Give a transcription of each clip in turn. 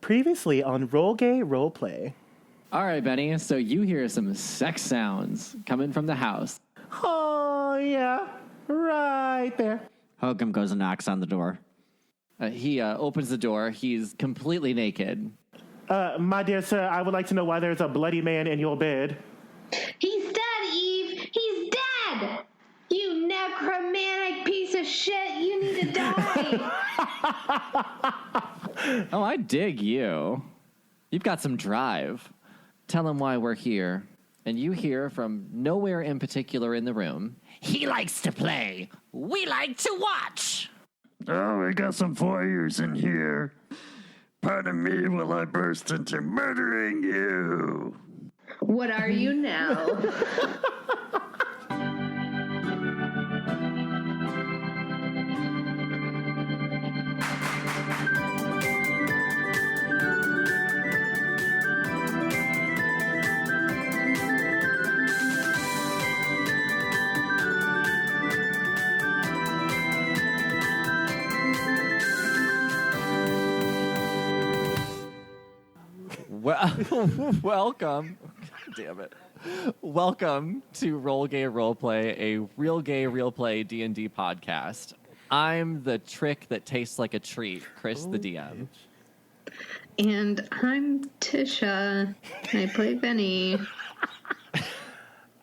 Previously on Roll Gay Roleplay. All right, Benny, so you hear some sex sounds coming from the house. Oh, yeah, right there. Hokum goes and knocks on the door. He opens the door. He's completely naked. My dear sir, I would like to know why there's a bloody man in your bed. He's dead, Eve! He's dead! You necromantic piece of shit! You need to die! Oh, I dig you. You've got some drive. Tell him why we're here. And you hear from nowhere in particular in the room. He likes to play. We like to watch. Oh, we got some voyeurs in here. Pardon me while I burst into murdering you. What are you now? Welcome. Damn it. Welcome to Roll Gay Roleplay, a real gay, real play D&D podcast. I'm the trick that tastes like a treat, Chris the DM. And I'm Tisha. I play Benny.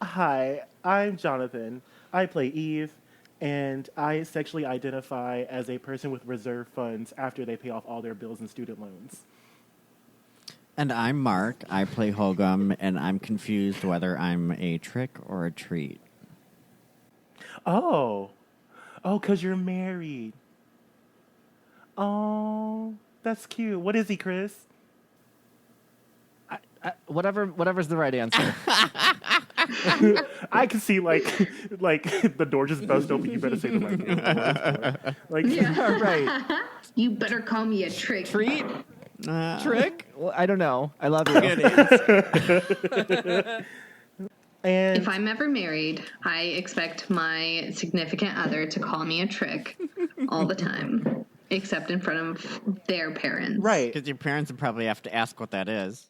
Hi, I'm Jonathan. I play Eve, and I sexually identify as a person with reserve funds after they pay off all their bills and student loans. And I'm Mark. I play Hogum, and I'm confused whether I'm a trick or a treat. Oh, because you're married. Oh, that's cute. What is he, Chris? Whatever's the right answer. I can see like the door just bust open. You better say the right name. Yeah, right. You better call me a trick. Treat? Trick? Well, I don't know. I love you. And If I'm ever married, I expect my significant other to call me a trick all the time, except in front of their parents. right, Because your parents would probably have to ask what that is.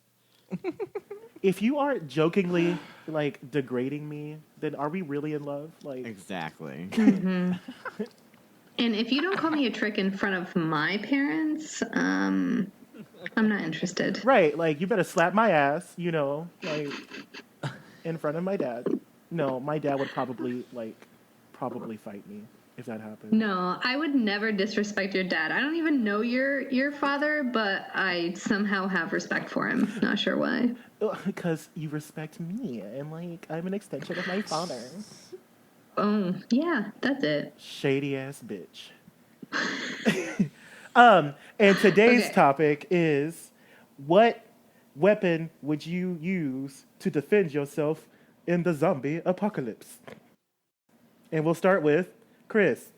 if you are jokingly like degrading me, then are we really in love? Like, Exactly. And if you don't call me a trick in front of my parents, I'm not interested. right? Like, you better slap my ass, like in front of my dad. No, my dad would probably fight me if that happened. No, I would never disrespect your dad. I don't even know your father, but I somehow have respect for him. Not sure why. Because you respect me, and like I'm an extension of my father. Oh, yeah, that's it. Shady ass bitch. And today's Okay. topic is, what weapon would you use to defend yourself in the zombie apocalypse? And we'll start with Chris.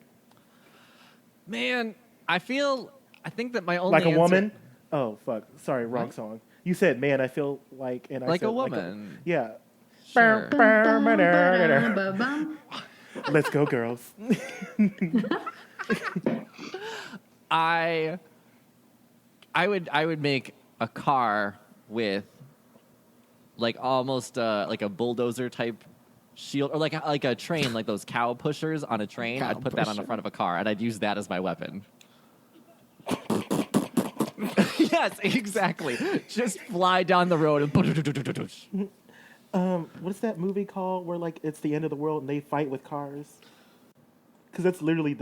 Man, I think that my only Like a answer, woman? Oh, fuck. Sorry, wrong song. You said, man, I feel like, and I Like said, a woman. Yeah. Sure. Ba-dum. Let's go, girls. I would make a car with like almost like a bulldozer type shield, or like a train, like those cow pushers on a train. Cow I'd put that on the pusher. front of a car, and I'd use that as my weapon. Yes, exactly. Just fly down the road and. What's that movie called where like it's the end of the world and they fight with cars? Because that's literally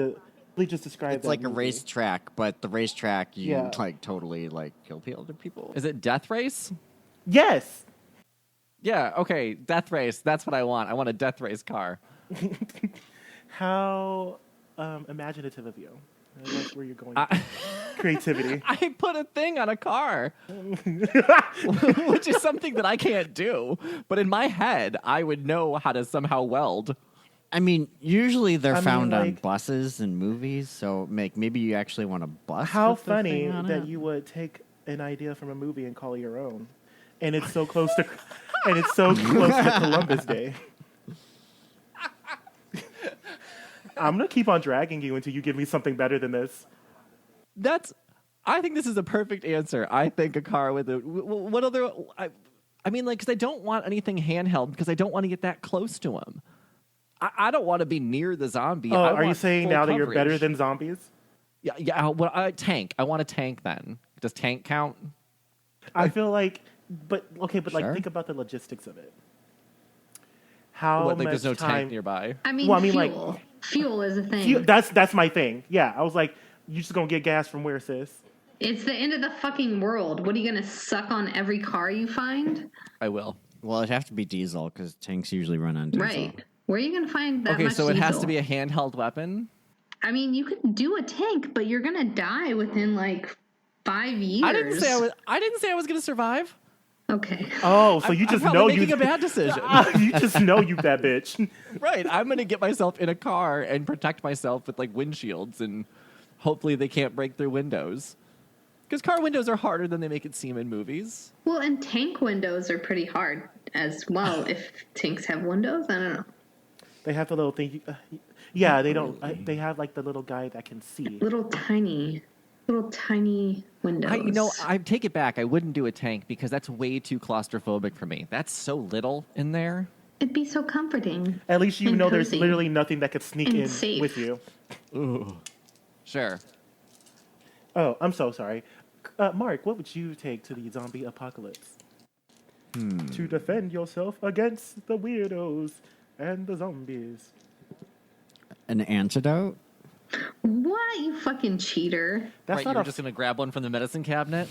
just described. It's like a racetrack, but the racetrack, you Yeah. like totally like kill other people. Is it Death Race? Yes. Yeah. Okay. Death Race. That's what I want. I want a Death Race car. How imaginative of you. That's where you're going. Creativity. I put a thing on a car, which is something that I can't do. But in my head, I would know how to somehow weld. I mean, usually they're I mean, found on like- buses and movies, so maybe you actually want a bus. How with the funny thing on that it. you would take an idea from a movie and call it your own, and it's so close to, Columbus Day. I'm gonna keep on dragging you until you give me something better than this. I think this is a perfect answer. I think a car with a what other? I mean, like, because I don't want anything handheld because I don't want to get that close to him. I don't want to be near the zombie. Oh, I are you want saying full now that you're coverage. better than zombies? Yeah. Well, tank. I want a tank. Then does tank count? I feel like, but Sure. like think about the logistics of it. How What, like, much there's no time? tank nearby. I mean, Well, I mean, like, fuel is a thing. That's my thing. Yeah, I was like, you just gonna get gas from where, sis? It's the end of the fucking world. What are you gonna suck on every car you find? I will. Well, it'd have to be diesel because tanks usually run on diesel. Right. Where are you gonna find that Okay, much so it has diesel? to be a handheld weapon. I mean, you could do a tank, but you're gonna die within like 5 years. I didn't say I was going to survive. Okay. Oh, so you just I'm know probably you making a bad decision. you just know you that bitch. Right. I'm going to get myself in a car and protect myself with like windshields, and hopefully they can't break through windows. Because car windows are harder than they make it seem in movies. Well, and tank windows are pretty hard as well. If tanks have windows, I don't know. They have the little thing. Yeah, they don't. They have like the little guy that can see. Little tiny windows. I take it back. I wouldn't do a tank because that's way too claustrophobic for me. That's so little in there. It'd be so comforting. At least you and know there's cozy. literally nothing that could sneak And in safe. with you. Ooh. Sure. Oh, I'm so sorry. Mark, what would you take to the zombie apocalypse? To defend yourself against the weirdos and the zombies. An antidote? What, you fucking cheater? That's Right, not you're a. just going to grab one from the medicine cabinet?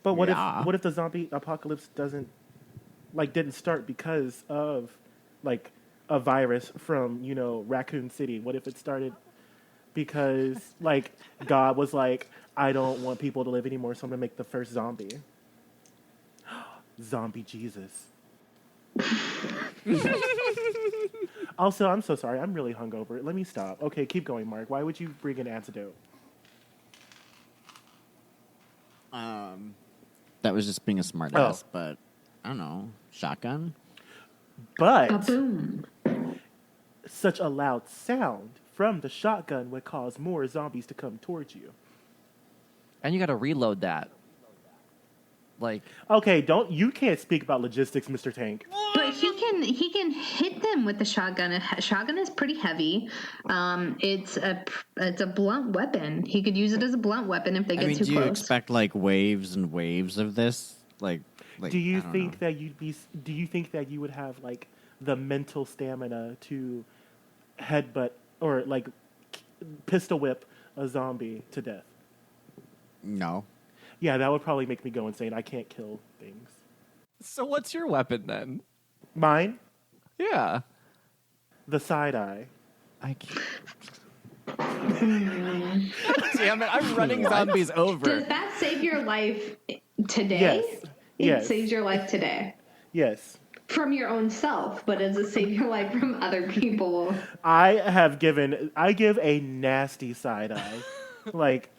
But what Yeah. if the zombie apocalypse didn't start because of like a virus from Raccoon City? What if it started because like God was like, I don't want people to live anymore, so I'm gonna make the first zombie. Zombie Jesus. Also, I'm so sorry. I'm really hungover. Let me stop. Okay, keep going, Mark. Why would you bring an antidote? That was just being a smartass, but I don't know. Shotgun? But Boom. such a loud sound from the shotgun would cause more zombies to come towards you. And you got to reload that. Like, Okay, you can't speak about logistics, Mr. Tank. But he can hit them with the shotgun. A shotgun is pretty heavy. It's a blunt weapon. He could use it as a blunt weapon if they get too do you close. expect like waves and waves of this? Like Do you I don't think know. do you think that you would have like the mental stamina to headbutt or like pistol whip a zombie to death? No. Yeah, that would probably make me go insane. I can't kill things. so what's your weapon then? Mine, Yeah. the side eye. I can't. Damn it, I'm running zombies over. Does that save your life today? Yes. It Yes. saves your life today. Yes. From your own self, but does it save your life from other people? I give a nasty side eye. Like,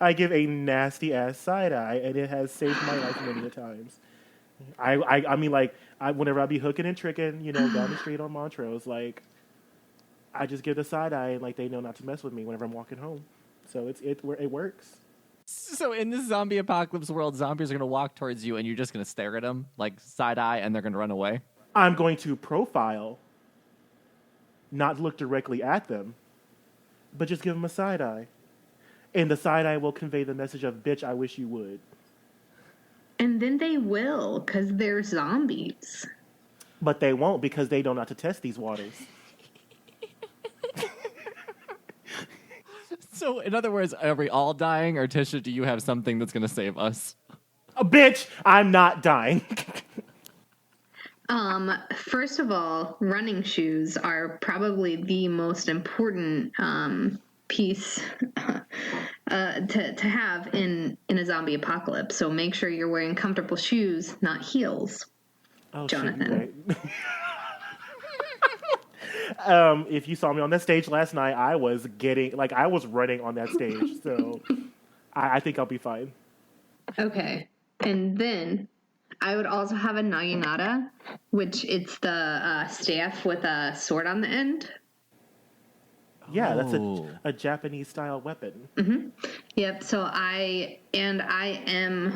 I give a nasty ass side eye, and it has saved my life many a times. I mean, like, whenever I be hooking and tricking, down the street on Montrose, like, I just give the side eye, and like they know not to mess with me whenever I'm walking home. So it works. So in this zombie apocalypse world, zombies are going to walk towards you and you're just going to stare at them, like side eye, and they're going to run away? I'm going to profile, not look directly at them, but just give them a side eye. And the side eye will convey the message of, bitch, I wish you would. And then they will, because they're zombies. But they won't because they don't know how to test these waters. So in other words, are we all dying, or Tisha, do you have something that's going to save us? Bitch, I'm not dying. First of all, running shoes are probably the most important piece to have in a zombie apocalypse. So make sure you're wearing comfortable shoes, not heels. Oh, Jonathan. Shit, right. If you saw me on that stage last night, I was running on that stage. So I think I'll be fine. Okay. And then I would also have a naginata, which it's the staff with a sword on the end. Yeah, that's Oh. a Japanese style weapon. Yep. So I am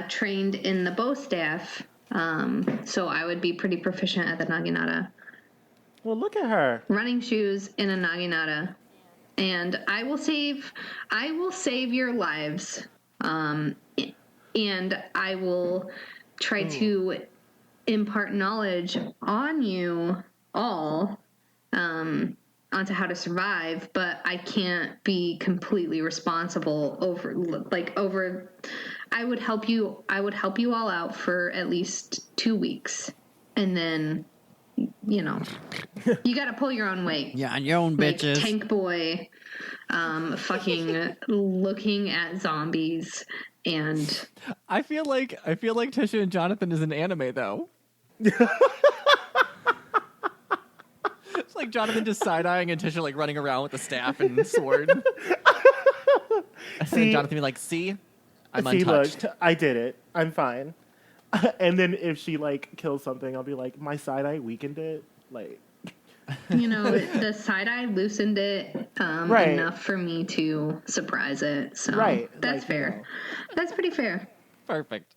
trained in the bow staff. So I would be pretty proficient at the naginata. Well, look at her. Running shoes in a naginata, and I will save your lives. And I will try to impart knowledge on you all. Onto how to survive, but I can't be completely responsible over. I would help you all out for at least 2 weeks, and then you got to pull your own weight. Yeah, on your own Like bitches. Tank Boy, fucking looking at zombies, and I feel like Tisha and Jonathan is an anime though. It's like Jonathan just side-eyeing and Tisha like running around with a staff and sword. And See- Jonathan be like, "See, I'm See, untouched." look, I did it. I'm fine. And then if she like kills something, I'll be like, my side eye weakened it. Like, the side eye loosened it Right. enough for me to surprise it. So Right, that's like, fair. That's pretty fair. Perfect.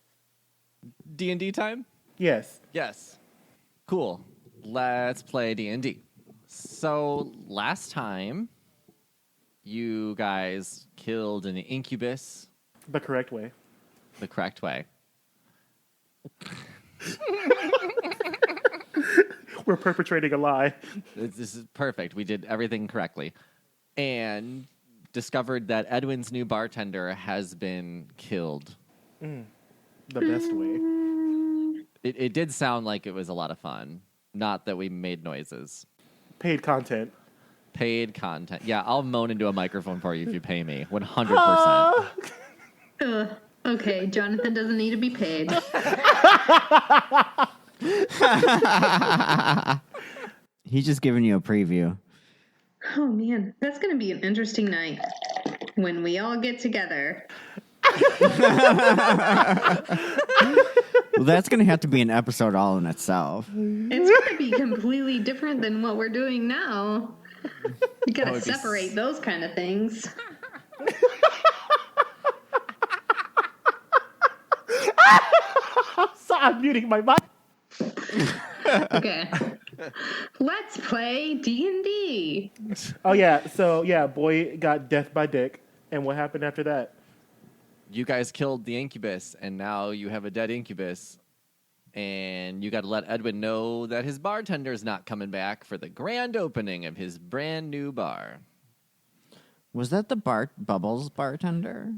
D&D time? yes. Yes. Cool. Let's play D&D. So last time, you guys killed an incubus The correct way. the correct way. We're perpetrating a lie. This is perfect. We did everything correctly. And discovered that Edwin's new bartender has been killed. The best way. It did sound like it was a lot of fun. Not that we made noises. Paid content. Paid content. Yeah, I'll moan into a microphone for you if you pay me. 100%. Okay, Jonathan doesn't need to be paid. He's just giving you a preview. Oh man, that's gonna be an interesting night when we all get together. Well, that's going to have to be an episode all in itself. It's gonna be completely different than what we're doing now. You gotta would be separate those kind of things. So I'm muting my mic. Okay, let's play D&D. Oh yeah. So yeah, boy got death by dick. And what happened after that? You guys killed the incubus, and now you have a dead incubus. And you got to let Edwin know that his bartender's not coming back for the grand opening of his brand new bar. Was that the Bubbles bartender?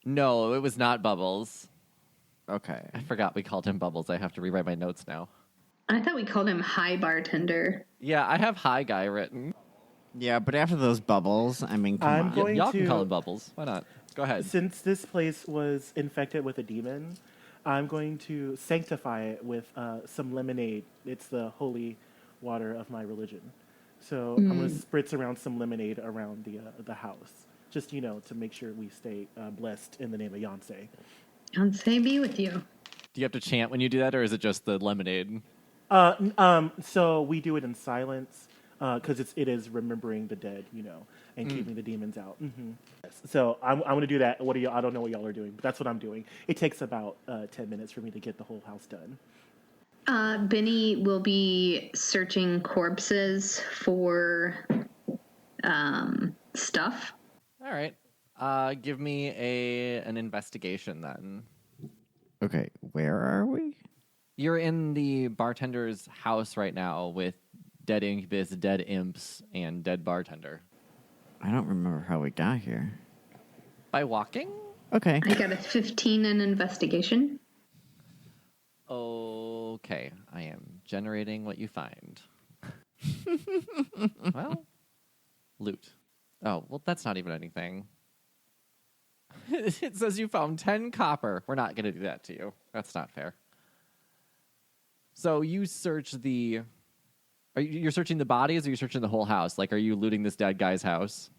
No, it was not Bubbles. Okay. I forgot we called him Bubbles. I have to rewrite my notes now. I thought we called him High Bartender. Yeah, I have Hi Guy written. Yeah, but after those bubbles, I mean, come I'm on. going- Y'all can to- call him Bubbles. Why not? Go ahead. Since this place was infected with a demon, I'm going to sanctify it with some lemonade. It's the holy water of my religion. So I'm going to spritz around some lemonade around the house. Just, to make sure we stay blessed in the name of Yonsei. And say be with you. Do you have to chant when you do that, or is it just the lemonade? So we do it in silence because it is remembering the dead, and keeping the demons out. So I'm going to do that. What are y'all? I don't know what y'all are doing, but that's what I'm doing. It takes about 10 minutes for me to get the whole house done. Benny will be searching corpses for stuff. All right. Give me an investigation then. Okay, where are we? You're in the bartender's house right now with dead incubus, dead imps, and dead bartender. I don't remember how we got here. By walking? Okay. I got a 15 in investigation. Okay, I am generating what you find. Well, loot. Oh, well, that's not even anything. It says you found 10 copper. We're not going to do that to you. That's not fair. So you search you're searching the bodies, or you're searching the whole house? Like, are you looting this dead guy's house?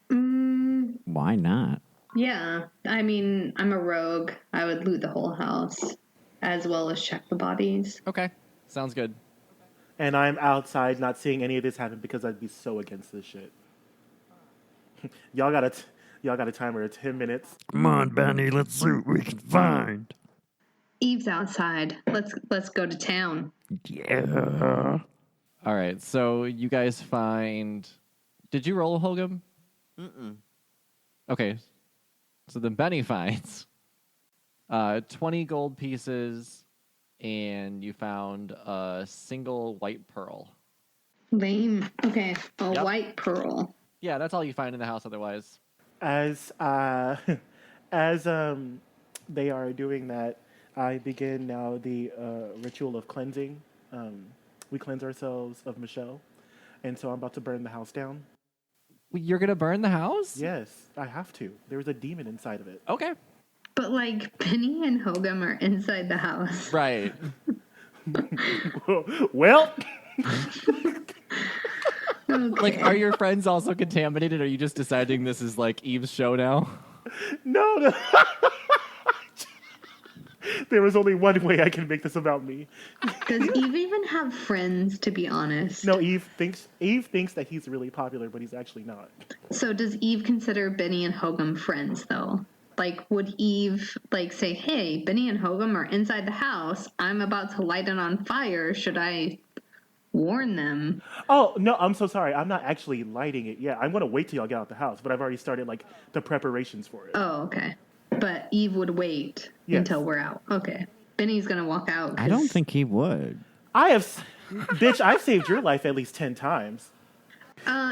Why not? Yeah, I mean, I'm a rogue. I would loot the whole house, as well as check the bodies. Okay, sounds good. And I'm outside not seeing any of this happen because I'd be so against this shit. Y'all got a timer of 10 minutes. Come on, Benny, let's see what we can find. Eve's outside. Let's go to town. Yeah. All right, so you guys find. Did you roll, Hogum? Mm-mm. Okay, so then Benny finds 20 gold pieces, and you found a single white pearl. Lame. Okay. A Yep. white pearl. Yeah, that's all you find in the house. Otherwise, As as they are doing that, I begin now the ritual of cleansing. We cleanse ourselves of Michelle, and so I'm about to burn the house down. you're gonna burn the house. Yes, I have to. There's a demon inside of it. Okay. But like Benny and Hogum are inside the house. Right. Well, Okay. Like, are your friends also contaminated? Or are you just deciding this is like Eve's show now? no. There was only one way I can make this about me. Does Eve even have friends, to be honest? No, Eve thinks that he's really popular, but he's actually not. So does Eve consider Benny and Hogum friends, though? Like, would Eve, like, say, hey, Benny and Hogum are inside the house. I'm about to light it on fire. Should I warn them? Oh, no, I'm so sorry. I'm not actually lighting it yet. I'm going to wait till y'all get out the house, but I've already started, like, the preparations for it. Oh, okay. But Eve would wait Yes. until we're out. Okay. Benny's going to walk out. I don't think he would. Bitch, I've saved your life at least 10 times.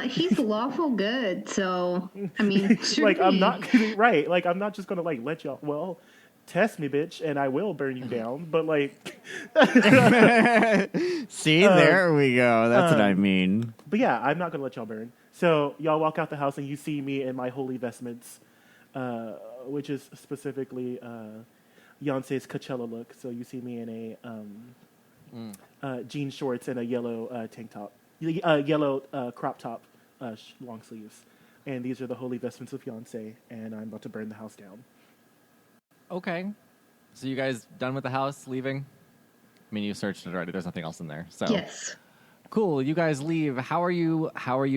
He's lawful good, so, I mean, sure. Like, I'm not, right, like, I'm not just going to, like, let y'all, well, test me, bitch, and I will burn you down, but, like, See, there we go. That's what I mean. but yeah, I'm not going to let y'all burn. So, y'all walk out the house and you see me in my holy vestments, which is specifically Beyonce's Coachella look. So, you see me in a jean shorts and a yellow tank top, yellow crop top, long sleeves. And these are the holy vestments of Beyonce, and I'm about to burn the house down. Okay. So you guys done with the house, leaving? I mean, you searched it already. There's nothing else in there. So Yes. cool. You guys leave. How are you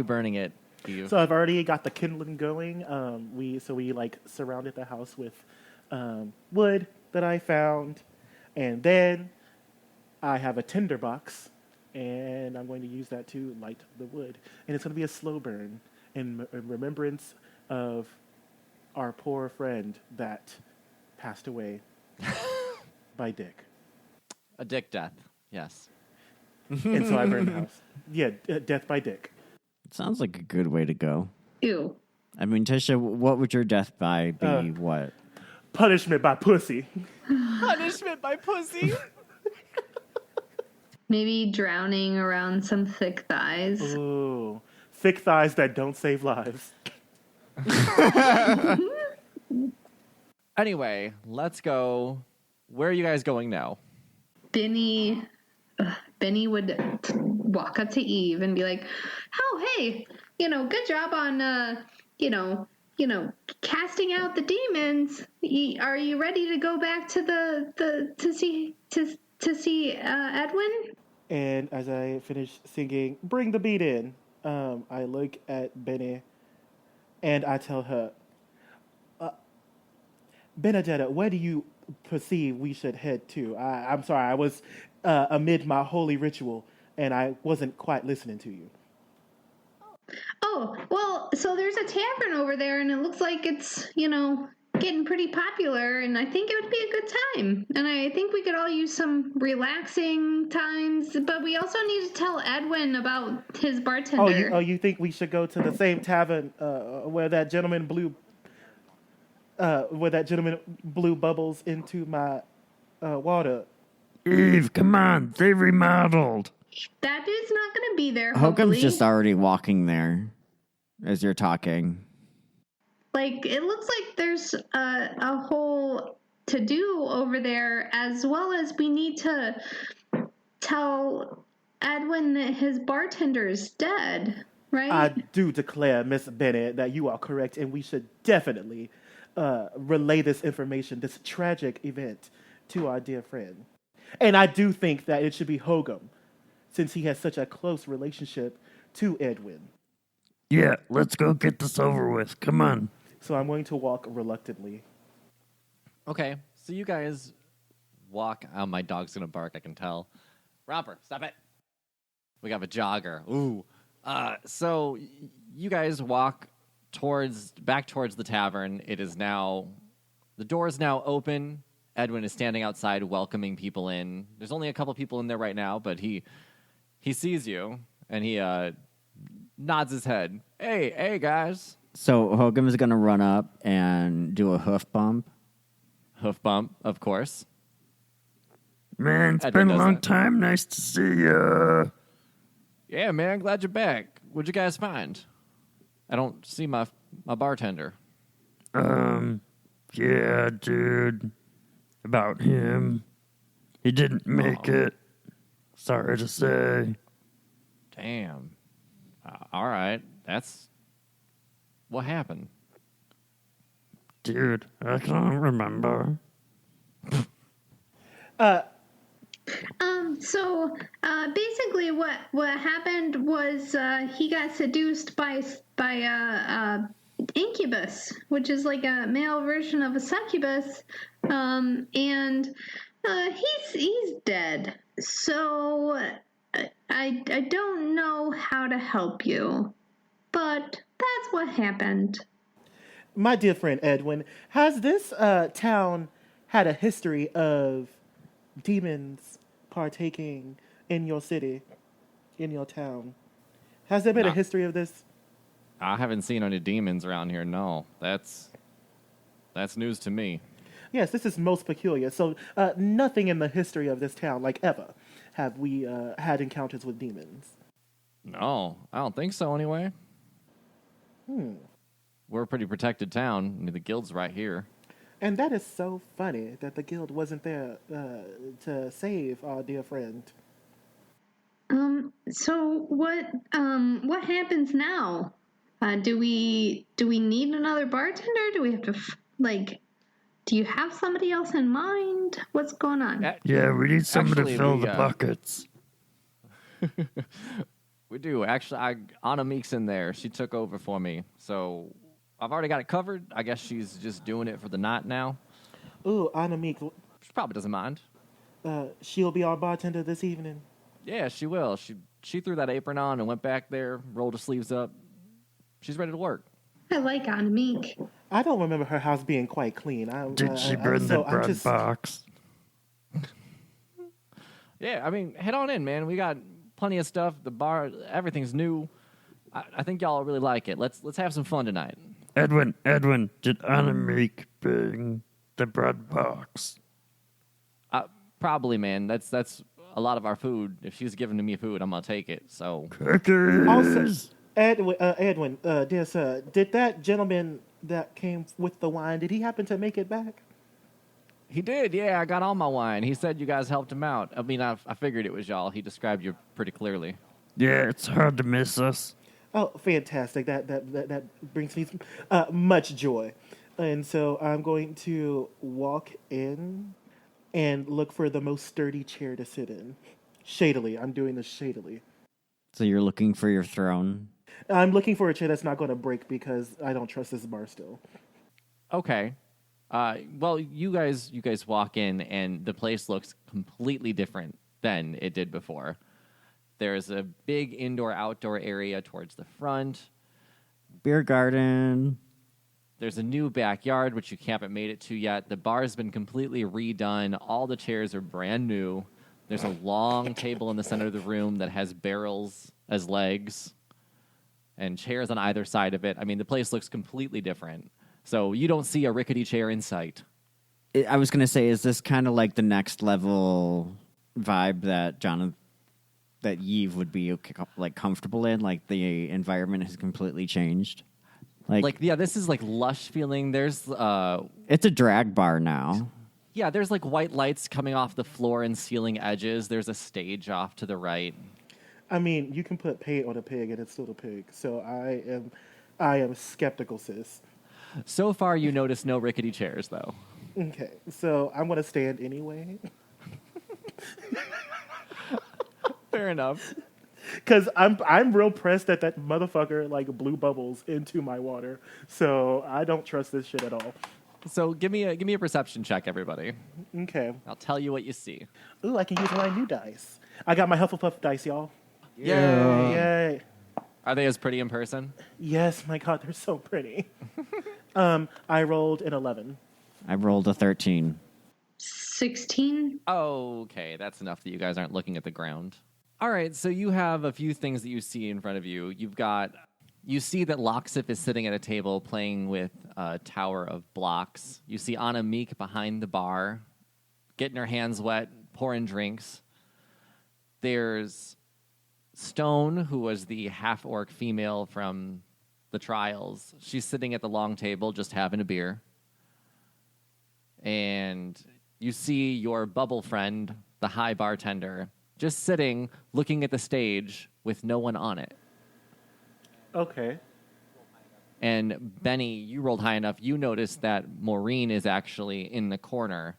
burning it, Eve? So I've already got the kindling going. We like surrounded the house with wood that I found, and then I have a tinder box, and I'm going to use that to light the wood, and it's going to be a slow burn in remembrance of our poor friend that passed away by Dick. A dick death. Yes. And so I burned the house. Yeah, death by Dick. Sounds like a good way to go. Ew. I mean, Tisha, what would your death by be? What? Punishment by pussy. Punishment by pussy. Maybe drowning around some thick thighs. Ooh, thick thighs that don't save lives. Anyway, let's go. Where are you guys going now? Benny would walk up to Eve and be like, "Oh, hey, good job on, casting out the demons. Are you ready to go back to see Edwin?" And as I finish singing, bring the beat in, I look at Benny and I tell her, Benedetta, where do you perceive we should head to? I'm sorry, I was amid my holy ritual and I wasn't quite listening to you. Oh, well, so there's a tavern over there and it looks like it's, getting pretty popular, and I think it would be a good time. And I think we could all use some relaxing times, but we also need to tell Edwin about his bartender. You think we should go to the same tavern where that gentleman blew bubbles into my water? Eve, come on, they remodeled. That dude's not going to be there, Hogum's hopefully. just already walking there as you're talking. Like, it looks like there's a whole to-do over there, as well as we need to tell Edwin that his bartender is dead, right? I do declare, Miss Bennett, that you are correct, and we should definitely relay this information, this tragic event, to our dear friend. And I do think that it should be Hogum, since he has such a close relationship to Edwin. Yeah, let's go get this over with. Come on. So I'm going to walk reluctantly. Okay, so you guys walk. Oh, my dog's gonna bark. I can tell. Romper, stop it. We got a jogger. Ooh. So you guys walk back towards the tavern. It is now, the door is now open. Edwin is standing outside welcoming people in. There's only a couple people in there right now, but he sees you and he nods his head. Hey guys. So Hogan is going to run up and do a hoof bump. Hoof bump, of course. Man, it's Edwin been a does long that. time. Nice to see ya. Yeah, man, glad you're back. What'd you guys find? I don't see my bartender. Yeah, dude. About him. He didn't make it. Sorry to say. Damn. All right. That's what happened. Dude, I can't remember. So basically, what happened was he got seduced by incubus, which is like a male version of a succubus, and he's dead. So I don't know how to help you, but that's what happened. My dear friend Edwin, has this town had a history of demons partaking in your city, in your town? Has there been a No. history of this? I haven't seen any demons around here. No, that's news to me. Yes, this is most peculiar. So, nothing in the history of this town, like ever, have we had encounters with demons. No, I don't think so. Anyway. We're a pretty protected town. I mean, the guild's right here. And that is so funny that the guild wasn't there to save our dear friend. So what happens now? Do we need another bartender? Do we have to do you have somebody else in mind? What's going on? Yeah, we need someone Actually, to fill we, the buckets. We do. Actually, Anna Meek's in there. She took over for me. So I've already got it covered. I guess she's just doing it for the night now. Ooh, Anna Meek, She probably doesn't mind. she'll be our bartender this evening. Yeah, she will. She threw that apron on and went back there, rolled her sleeves up. She's ready to work. I like Anamik. I don't remember her house being quite clean. Did she burn the bread box? Yeah, I mean, head on in, man. We got plenty of stuff. The bar, everything's new. I think y'all will really like it. Let's have some fun tonight. Edwin, did Anna make bring the bread box? Probably, man. That's a lot of our food. If she's giving me food, I'm gonna take it. So Cookies! Also, Edwin, dear sir, did that gentleman that came with the wine, did he happen to make it back? he did. Yeah, I got all my wine. He said you guys helped him out. I mean, I figured it was y'all. He described you pretty clearly. Yeah, it's hard to miss us. Oh, fantastic. That brings me much joy. And so I'm going to walk in and look for the most sturdy chair to sit in. Shadily. I'm doing this shadily. So you're looking for your throne. I'm looking for a chair that's not going to break because I don't trust this bar still. Okay. Well, you guys walk in, and the place looks completely different than it did before. There's a big indoor-outdoor area towards the front. Beer garden. There's a new backyard, which you haven't made it to yet. The bar's been completely redone. All the chairs are brand new. There's a long table in the center of the room that has barrels as legs and chairs on either side of it. I mean, the place looks completely different. So you don't see a rickety chair in sight. I was going to say, is this kind of like the next level vibe that that Yves would be like comfortable in? Like the environment has completely changed. Like, yeah, this is like lush feeling. There's, It's a drag bar now. yeah, there's like white lights coming off the floor and ceiling edges. There's a stage off to the right. I mean, you can put paint on a pig and it's still a pig. So I am skeptical, sis. So far, you notice no rickety chairs, though. Okay, so I'm going to stand anyway. Fair enough. Because I'm real pressed that motherfucker like blew bubbles into my water. So I don't trust this shit at all. So give me a perception check, everybody. Okay. I'll tell you what you see. Ooh, I can use my new dice. I got my Hufflepuff dice, y'all. Yay! Yay. Are they as pretty in person? Yes, my God, they're so pretty. I rolled an 11. I rolled a 13. 16. Okay, that's enough that you guys aren't looking at the ground. All right, so you have a few things that you see in front of you. You see that Loxif is sitting at a table playing with a tower of blocks. You see Anna Meek behind the bar, getting her hands wet, pouring drinks. There's Stone, who was the half-orc female from the trials. She's sitting at the long table just having a beer. And you see your bubble friend, the high bartender, just sitting, looking at the stage with no one on it. Okay. And Benny, you rolled high enough. You noticed that Maureen is actually in the corner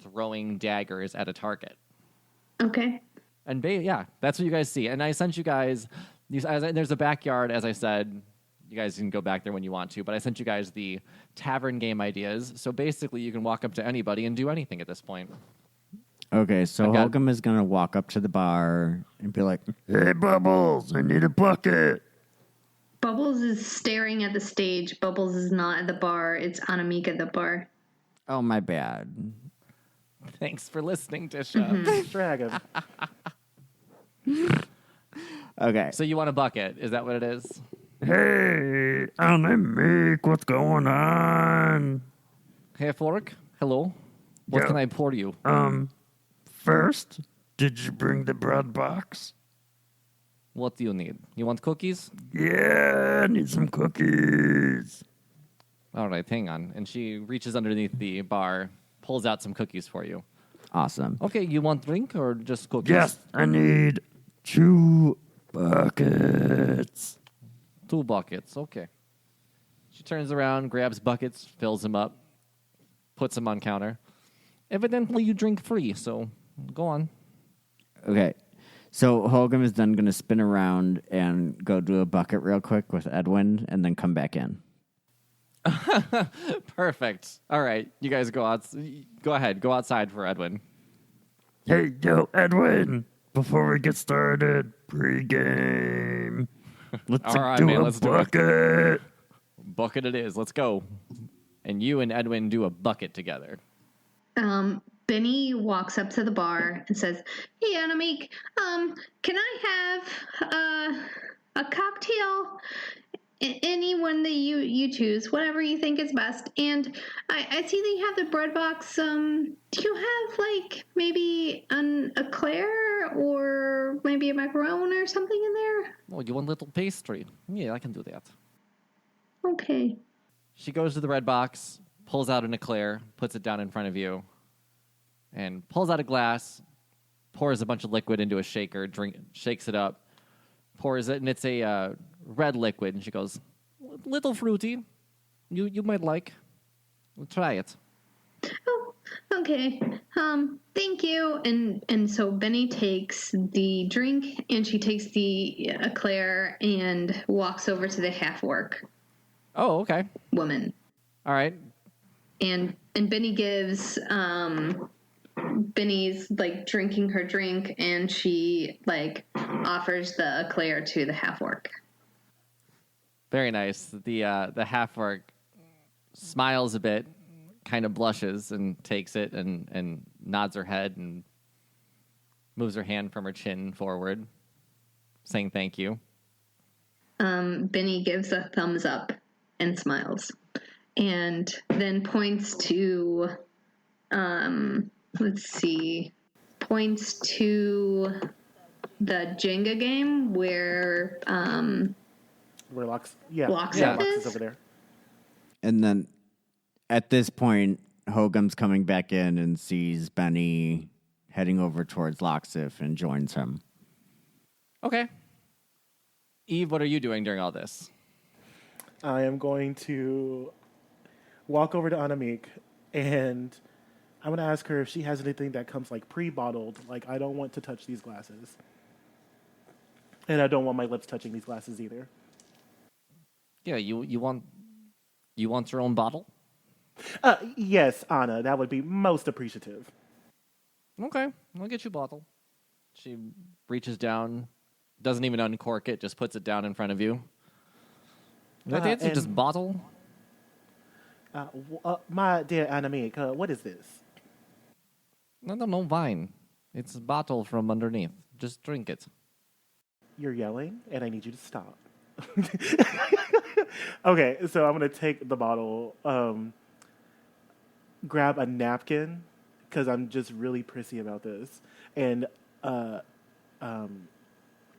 throwing daggers at a target. Okay. And that's what you guys see. And I sent you guys, there's a backyard, as I said. You guys can go back there when you want to, but I sent you guys the tavern game ideas. So basically, you can walk up to anybody and do anything at this point. Okay, so I've got- Holcomb is going to walk up to the bar and be like, Hey, Bubbles, I need a bucket. Bubbles is staring at the stage. Bubbles is not at the bar. It's Anamika at the bar. oh, my bad. Thanks for listening, Tisha. Dragon. Okay. So you want a bucket? Is that what it is? Hey, Anna Meek, what's going on? Hey, Fork. Hello. What Yeah. can I pour you? First, did you bring the bread box? What do you need? You want cookies? Yeah, I need some cookies. All right, hang on. And she reaches underneath the bar, pulls out some cookies for you. Awesome. Okay, you want drink or just cookies? Yes, I need 2 buckets. 2 buckets. Okay. She turns around, grabs buckets, fills them up, puts them on counter. Evidently, you drink free, so go on. Okay. So Holcomb is then going to spin around and go do a bucket real quick with Edwin and then come back in. Perfect. All right, you guys go out. Go ahead. Go outside for Edwin. Hey, yo, Edwin, before we get started, pregame. Let's All right, do man, a let's do it. bucket. Bucket it is. Let's go. And you and Edwin do a bucket together. Benny walks up to the bar and says, "Hey, Anamik, can I have a cocktail? Anyone that you choose, whatever you think is best. And I see that you have the bread box. Do you have like maybe an eclair or maybe a macaron or something in there?" Oh, you want a little pastry? Yeah, I can do that. Okay. She goes to the red box, pulls out an eclair, puts it down in front of you, and pulls out a glass, pours a bunch of liquid into a shaker, shakes it up, pours it, and it's a red liquid. And she goes, "Little fruity. You might like. Try it." Oh, okay. Thank you. And so Benny takes the drink and she takes the eclair and walks over to the half-orc Oh, okay. woman. All right. And Benny gives Benny's like drinking her drink and she like offers the eclair to the half-orc. Very nice. The half-orc smiles a bit, kind of blushes, and takes it and nods her head and moves her hand from her chin forward, saying thank you. Benny gives a thumbs up and smiles. And then points to, points to the Jenga game where Where Lox Loxif Lox is? over there. And then at this point, Hogan's coming back in and sees Benny heading over towards Loxif and joins him. Okay. Eve, what are you doing during all this? I am going to walk over to Anamik and I'm going to ask her if she has anything that comes like pre-bottled. Like, I don't want to touch these glasses. And I don't want my lips touching these glasses either. Yeah, you want your own bottle? Yes, Anna, that would be most appreciative. Okay, I'll get you a bottle. She reaches down, doesn't even uncork it, just puts it down in frwn of you. Is that the answer? Just bottle? My dear Annemiek, what is this? No wine. It's a bottle from underneath. Just drink it. You're yelling, and I need you to stop. Okay, so I'm going to take the bottle, grab a napkin, because I'm just really prissy about this, and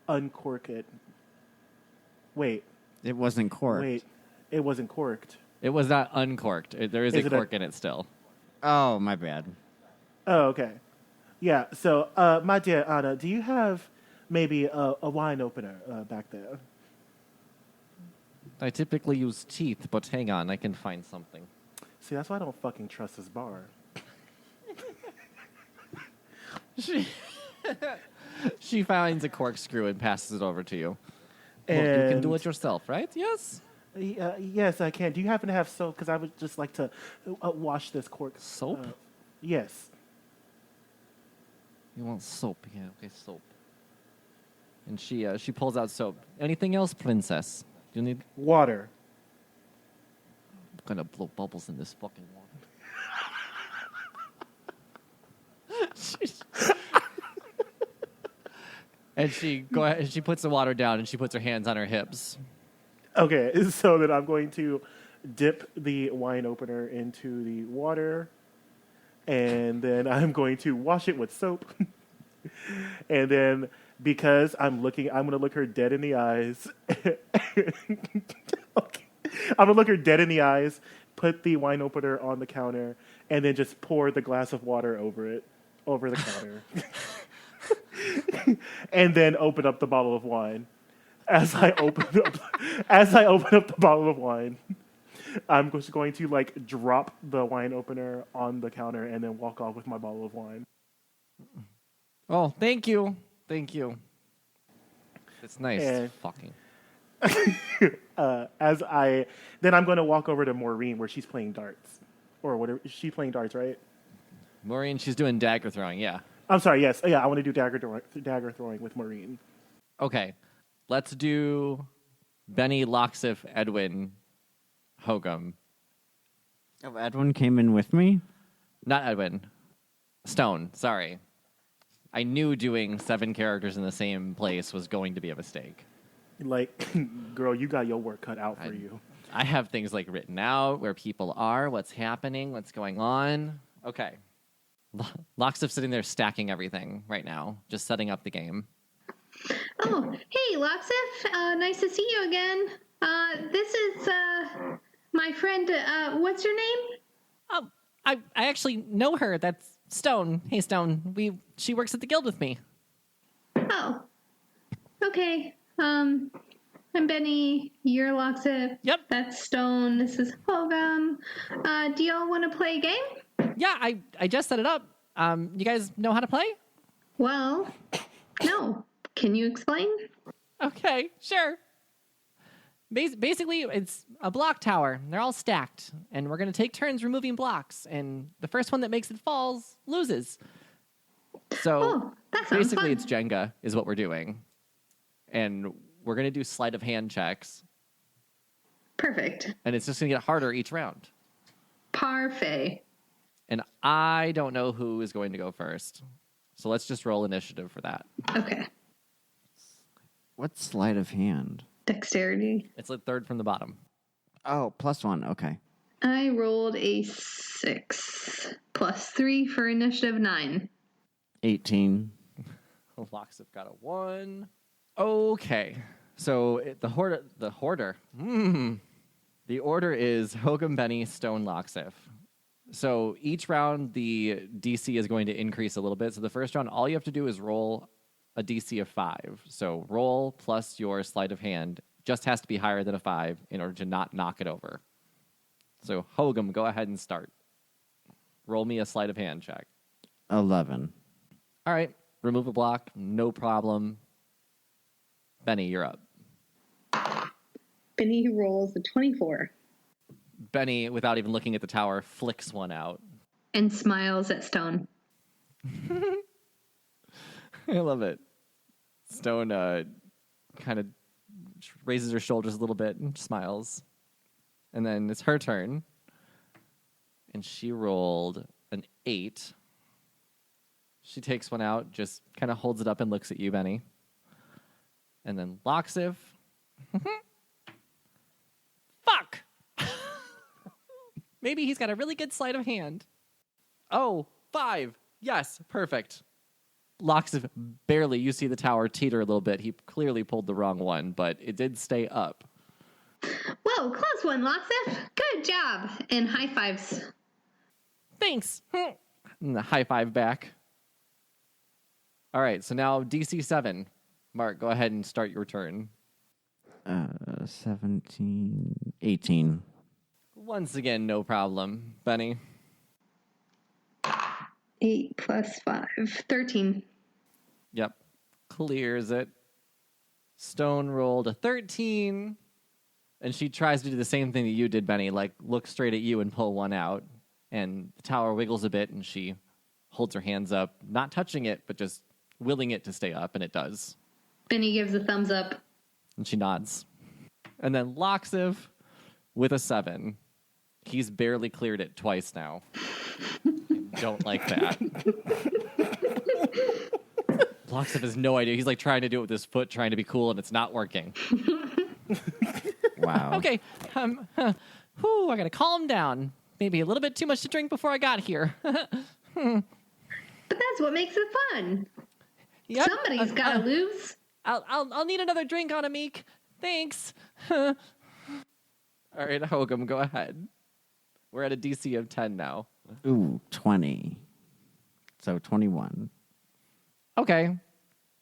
uncork it. Wait. It wasn't corked. Wait. It wasn't corked. It was not uncorked. There is a cork in it still. Oh, my bad. Oh, okay. Yeah, so, my dear Anna, do you have maybe a wine opener back there? I typically use teeth, but hang on, I can find something. See, that's why I don't fucking trust this bar. She finds a corkscrew and passes it over to you. Well, you can do it yourself, right? Yes? Yes, I can. Do you happen to have soap? Because I would just like to wash this cork. Soap? Yes. You want soap? Yeah, okay, soap. And she pulls out soap. Anything else, princess? Do you need... Water. I'm gonna blow bubbles in this fucking water. And she puts the water down and she puts her hands on her hips. Okay, so then I'm going to dip the wine opener into the water, and then I'm going to wash it with soap. And then, because I'm going to look her dead in the eyes. Okay. I'm going to look her dead in the eyes, put the wine opener on the counter, and then just pour the glass of water over the counter. And then open up the bottle of wine. As I open up the bottle of wine, I'm just going to like drop the wine opener on the counter and then walk off with my bottle of wine. Oh, thank you. It's nice. And- fucking. Then I'm going to walk over to Maureen where she's playing darts. Or whatever. Is she playing darts, right? Maureen, she's doing dagger throwing, yeah. I'm sorry, yes. Yeah, I want to do dagger throwing with Maureen. Okay. Let's do Benny, Loxif, Edwin, Hogum. Oh, Edwin came in with me? Not Edwin. Stone, sorry. I knew doing 7 characters in the same place was going to be a mistake. Like, girl, you got your work cut out for you. I have things like written out, where people are, what's happening, what's going on. Okay. Loxif's sitting there stacking everything right now, just setting up the game. Oh, hey, Loxif. Nice to see you again. This is my friend. What's your name? Oh, I actually know her. That's Stone. Hey, Stone. She works at the guild with me. Oh, okay. I'm Benny. You're Loxif. Yep. That's Stone. This is Hogum. Do y'all want to play a game? Yeah, I just set it up. You guys know how to play? Well, no. Can you explain? Okay, sure. Basically, it's a block tower. They're all stacked, and we're going to take turns removing blocks, and the first one that makes it falls loses. So Oh, that sounds basically, fun. it's Jenga is what we're doing. And we're going to do sleight of hand checks. Perfect. And it's just going to get harder each round. Parfait. And I don't know who is going to go first. So let's just roll initiative for that. Okay. What's sleight of hand? Dexterity. It's like third from the bottom. Oh, +1. Okay. I rolled a 6 plus 3 for initiative 9. 18. Locks have got a 1. Okay. So the hoarder. The order is Hogum, Benny, Stone, Loxif. So each round, the DC is going to increase a little bit. So the first round, all you have to do is roll a DC of 5. So roll plus your sleight of hand just has to be higher than a 5 in order to not knock it over. So Hogum, go ahead and start. Roll me a sleight of hand check. 11. All right. Remove a block. No problem. Benny, you're up. Benny rolls a 24 Benny, without even looking at the tower, flicks one out. and smiles at Stone. I love it. Stone kind of raises her shoulders a little bit and smiles. And then it's her turn. And she rolled an 8. She takes one out, just kind of holds it up and looks at you, Benny. And then Loxiv. Fuck! Maybe he's got a really good sleight of hand. Oh, 5. Yes, perfect. Loxiv barely, you see the tower teeter a little bit. He clearly pulled the wrong one, but it did stay up. Whoa, close one, Loxiv. Good job. And high fives. Thanks. And the high five back. All right, so now DC 7. Mark, go ahead and start your turn. 17, 18. Once again, no problem. Benny. 8 plus 5. 13. Yep. Clears it. Stone rolled a 13. And she tries to do the same thing that you did, Benny, like look straight at you and pull one out. And the tower wiggles a bit, and she holds her hands up, not touching it, but just willing it to stay up, and it does. Benny gives a thumbs up. And she nods. And then Loxiv with a 7. He's barely cleared it twice now. Don't like that. Loxiv has no idea. He's like trying to do it with his foot, trying to be cool, and it's not working. Wow. Okay. I gotta calm down. Maybe a little bit too much to drink before I got here. But that's what makes it fun. Yep. Somebody's got to lose. I'll need another drink on Amik. Thanks. All right, Hogum, go ahead. We're at a DC of 10 now. Ooh, 20. So 21. Okay.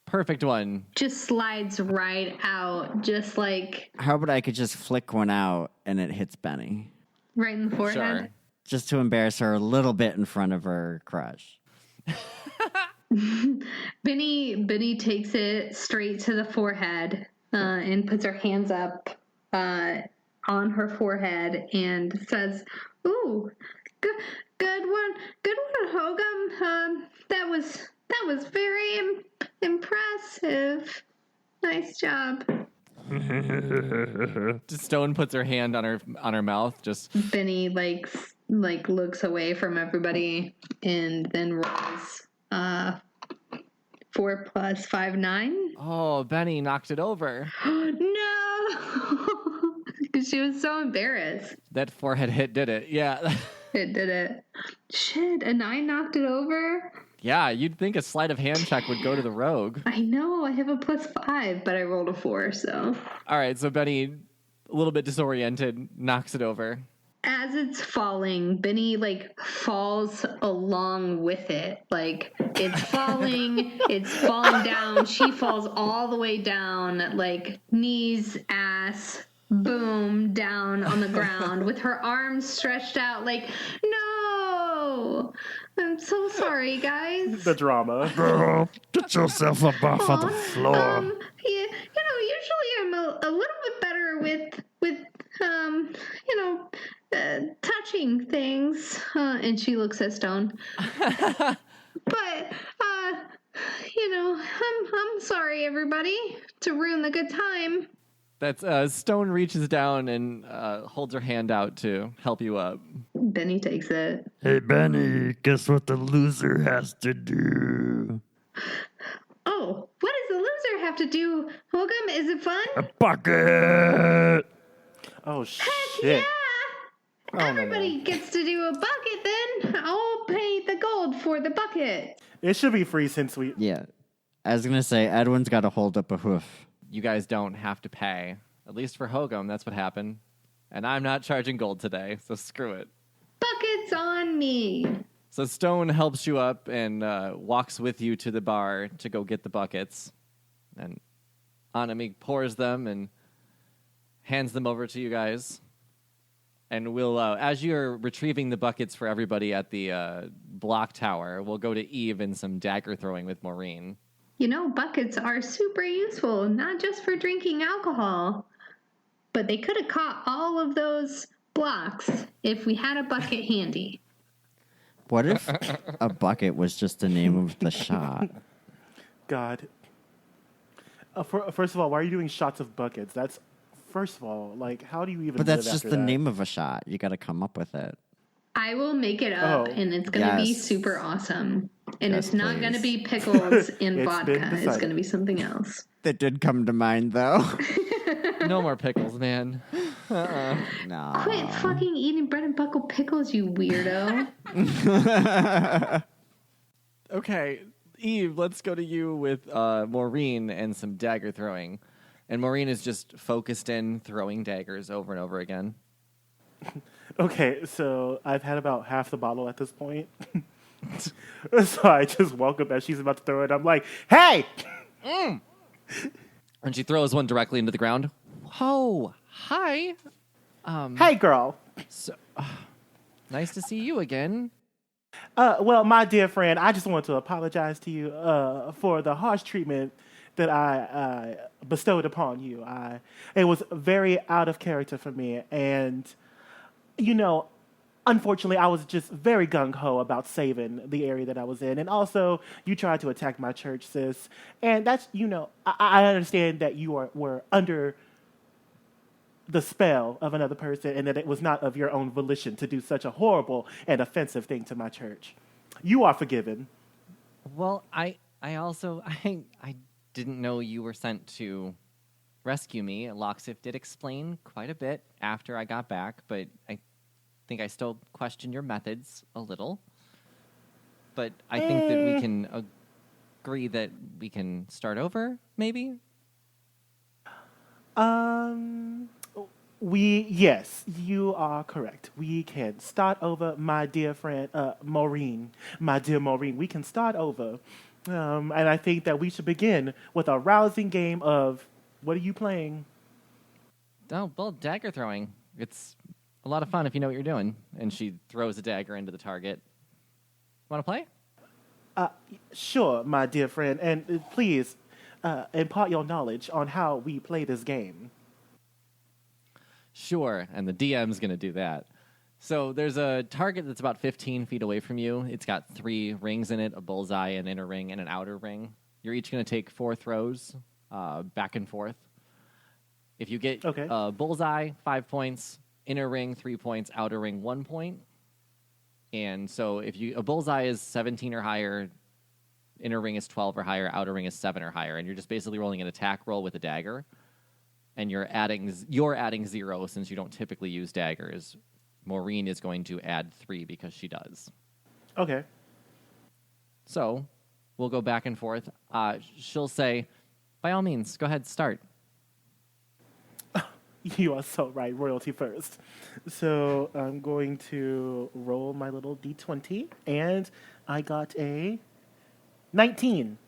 Perfect one. Just slides right out, just like How about I could just flick one out and it hits Benny? right in the forehead. Sure. Just to embarrass her a little bit in front of her crush. Benny takes it straight to the forehead and puts her hands up on her forehead and says, "Ooh, good one, Hogum. That was very impressive. Nice job." Stone puts her hand on her mouth. Just Benny like looks away from everybody and then rolls 4 plus 5, 9. oh, Benny knocked it over. No, because she was so embarrassed. That forehead hit did it. Yeah, It did it. Shit, a 9 knocked it over. yeah. You'd think a sleight of hand check would go to the rogue. I know I have a plus 5, but I rolled a 4. So All right, so Benny, a little bit disoriented, knocks it over. as it's falling, Benny like falls along with it. Like it's falling, it's falling down. She falls all the way down, like knees, ass, boom, down on the ground with her arms stretched out. Like, no, I'm so sorry, guys. The drama. Girl, get yourself up off of the floor. Yeah, usually I'm a little bit better with touching things. And she looks at Stone. But, I'm sorry, everybody, to ruin the good time. That's Stone reaches down and holds her hand out to help you up. Benny takes it. Hey, Benny, guess what the loser has to do? Oh, what does the loser have to do? Hogum, is it fun? A bucket! Oh, Heck shit. yeah! Everybody gets to do a bucket then. I'll pay the gold for the bucket. It should be free since we... Yeah. I was going to say, Edwin's got to hold up a hoof. You guys don't have to pay. At least for Hogum, that's what happened. And I'm not charging gold today, so screw it. Buckets on me. So Stone helps you up and walks with you to the bar to go get the buckets. And Anami pours them and hands them over to you guys. And we'll, as you're retrieving the buckets for everybody at the block tower, we'll go to Eve and some dagger throwing with Maureen. You know, buckets are super useful, not just for drinking alcohol, but they could have caught all of those blocks if we had a bucket handy. What if a bucket was just the name of the shot? God. First of all, why are you doing shots of buckets? That's first of all, like, how do you even? But that's live just after the that? name of a shot. You got to come up with it. I will make it up, Oh. and it's going to be Yes. super awesome. And Yes, it's not going to please. be pickles in It's vodka. been It's decided. going to be something else. That did come to mind, though. No more pickles, man. No. Quit fucking eating bread and buckle pickles, you weirdo. Okay, Eve, let's go to you with Maureen and some dagger throwing. And Maureen is just focused in throwing daggers over and over again. Okay, so I've had about half the bottle at this point. So I just walk up as she's about to throw it. I'm like, "Hey!" And she throws one directly into the ground. Oh, hi. Hey, girl. So, nice to see you again. Well, my dear friend, I just want to apologize to you for the harsh treatment that I bestowed upon you. It was very out of character for me, and unfortunately, I was just very gung ho about saving the area that I was in, and also you tried to attack my church, sis. And that's I understand that you were under the spell of another person, and that it was not of your own volition to do such a horrible and offensive thing to my church. You are forgiven. Well, I also I didn't know you were sent to rescue me. Loxif did explain quite a bit after I got back, but I think I still question your methods a little. But I think that we can agree that we can start over, maybe? Yes, you are correct. We can start over, my dear friend, Maureen. My dear Maureen, we can start over. And I think that we should begin with a rousing game of, what are you playing? Oh, well, dagger throwing. It's a lot of fun if you know what you're doing. And she throws a dagger into the target. Want to play? Sure, my dear friend, and please impart your knowledge on how we play this game. Sure, and the DM's going to do that. So there's a target that's about 15 feet away from you. It's got 3 rings in it, a bullseye, an inner ring, and an outer ring. You're each going to take 4 throws back and forth. If you get bullseye, 5 points, inner ring, 3 points, outer ring, 1 point. And so if a bullseye is 17 or higher, inner ring is 12 or higher, outer ring is 7 or higher, and you're just basically rolling an attack roll with a dagger. And you're adding 0 since you don't typically use daggers. Maureen is going to add 3 because she does. Okay. So we'll go back and forth. She'll say, by all means, go ahead, start. You are so right. Royalty first. So I'm going to roll my little d20, and I got a 19.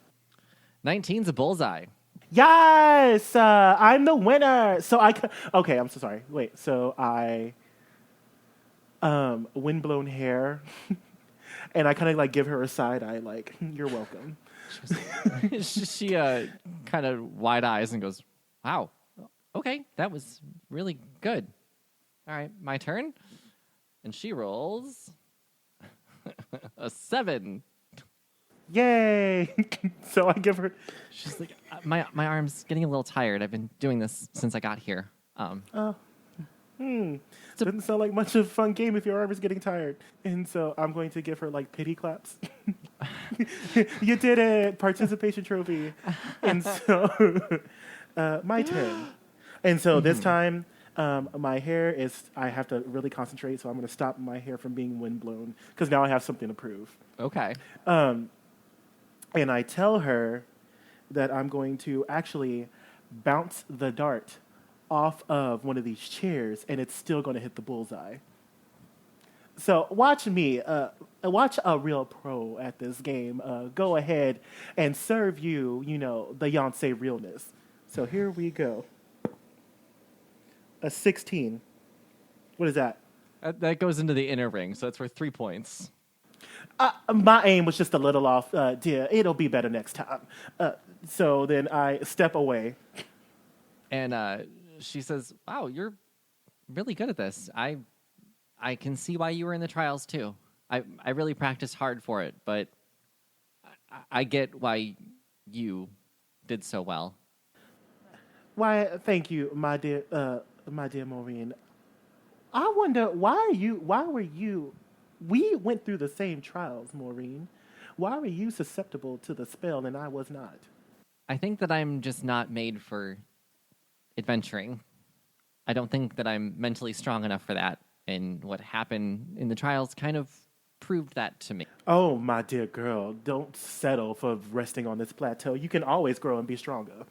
19's a bullseye. Yes, I'm the winner. So okay. I'm so sorry. Wait. So I windblown hair, and I kind of like give her a side eye, like you're welcome. She kind of wide eyes and goes, wow, okay, that was really good. All right, my turn. And she rolls a 7. Yay! So I give her. She's like, my arm's getting a little tired. I've been doing this since I got here. Doesn't sound like much of a fun game if your arm is getting tired. And so I'm going to give her like pity claps. You did it! Participation trophy. And so my turn. And so this time, my hair is. I have to really concentrate, so I'm going to stop my hair from being windblown because now I have something to prove. Okay. And I tell her that I'm going to actually bounce the dart off of one of these chairs, and it's still going to hit the bullseye. So watch me, watch a real pro at this game go ahead and serve you, the Yonsei realness. So here we go. A 16. What is that? That goes into the inner ring, so it's worth 3 points. My aim was just a little off, dear. It'll be better next time. So then I step away. And she says, "Wow, you're really good at this. I can see why you were in the trials too. I really practiced hard for it, but I get why you did so well." Why, thank you, my dear Maureen. I wonder why were you? We went through the same trials, Maureen. Why were you susceptible to the spell and I was not? I think that I'm just not made for adventuring. I don't think that I'm mentally strong enough for that, and what happened in the trials kind of proved that to me. Oh, my dear girl, don't settle for resting on this plateau. You can always grow and be stronger.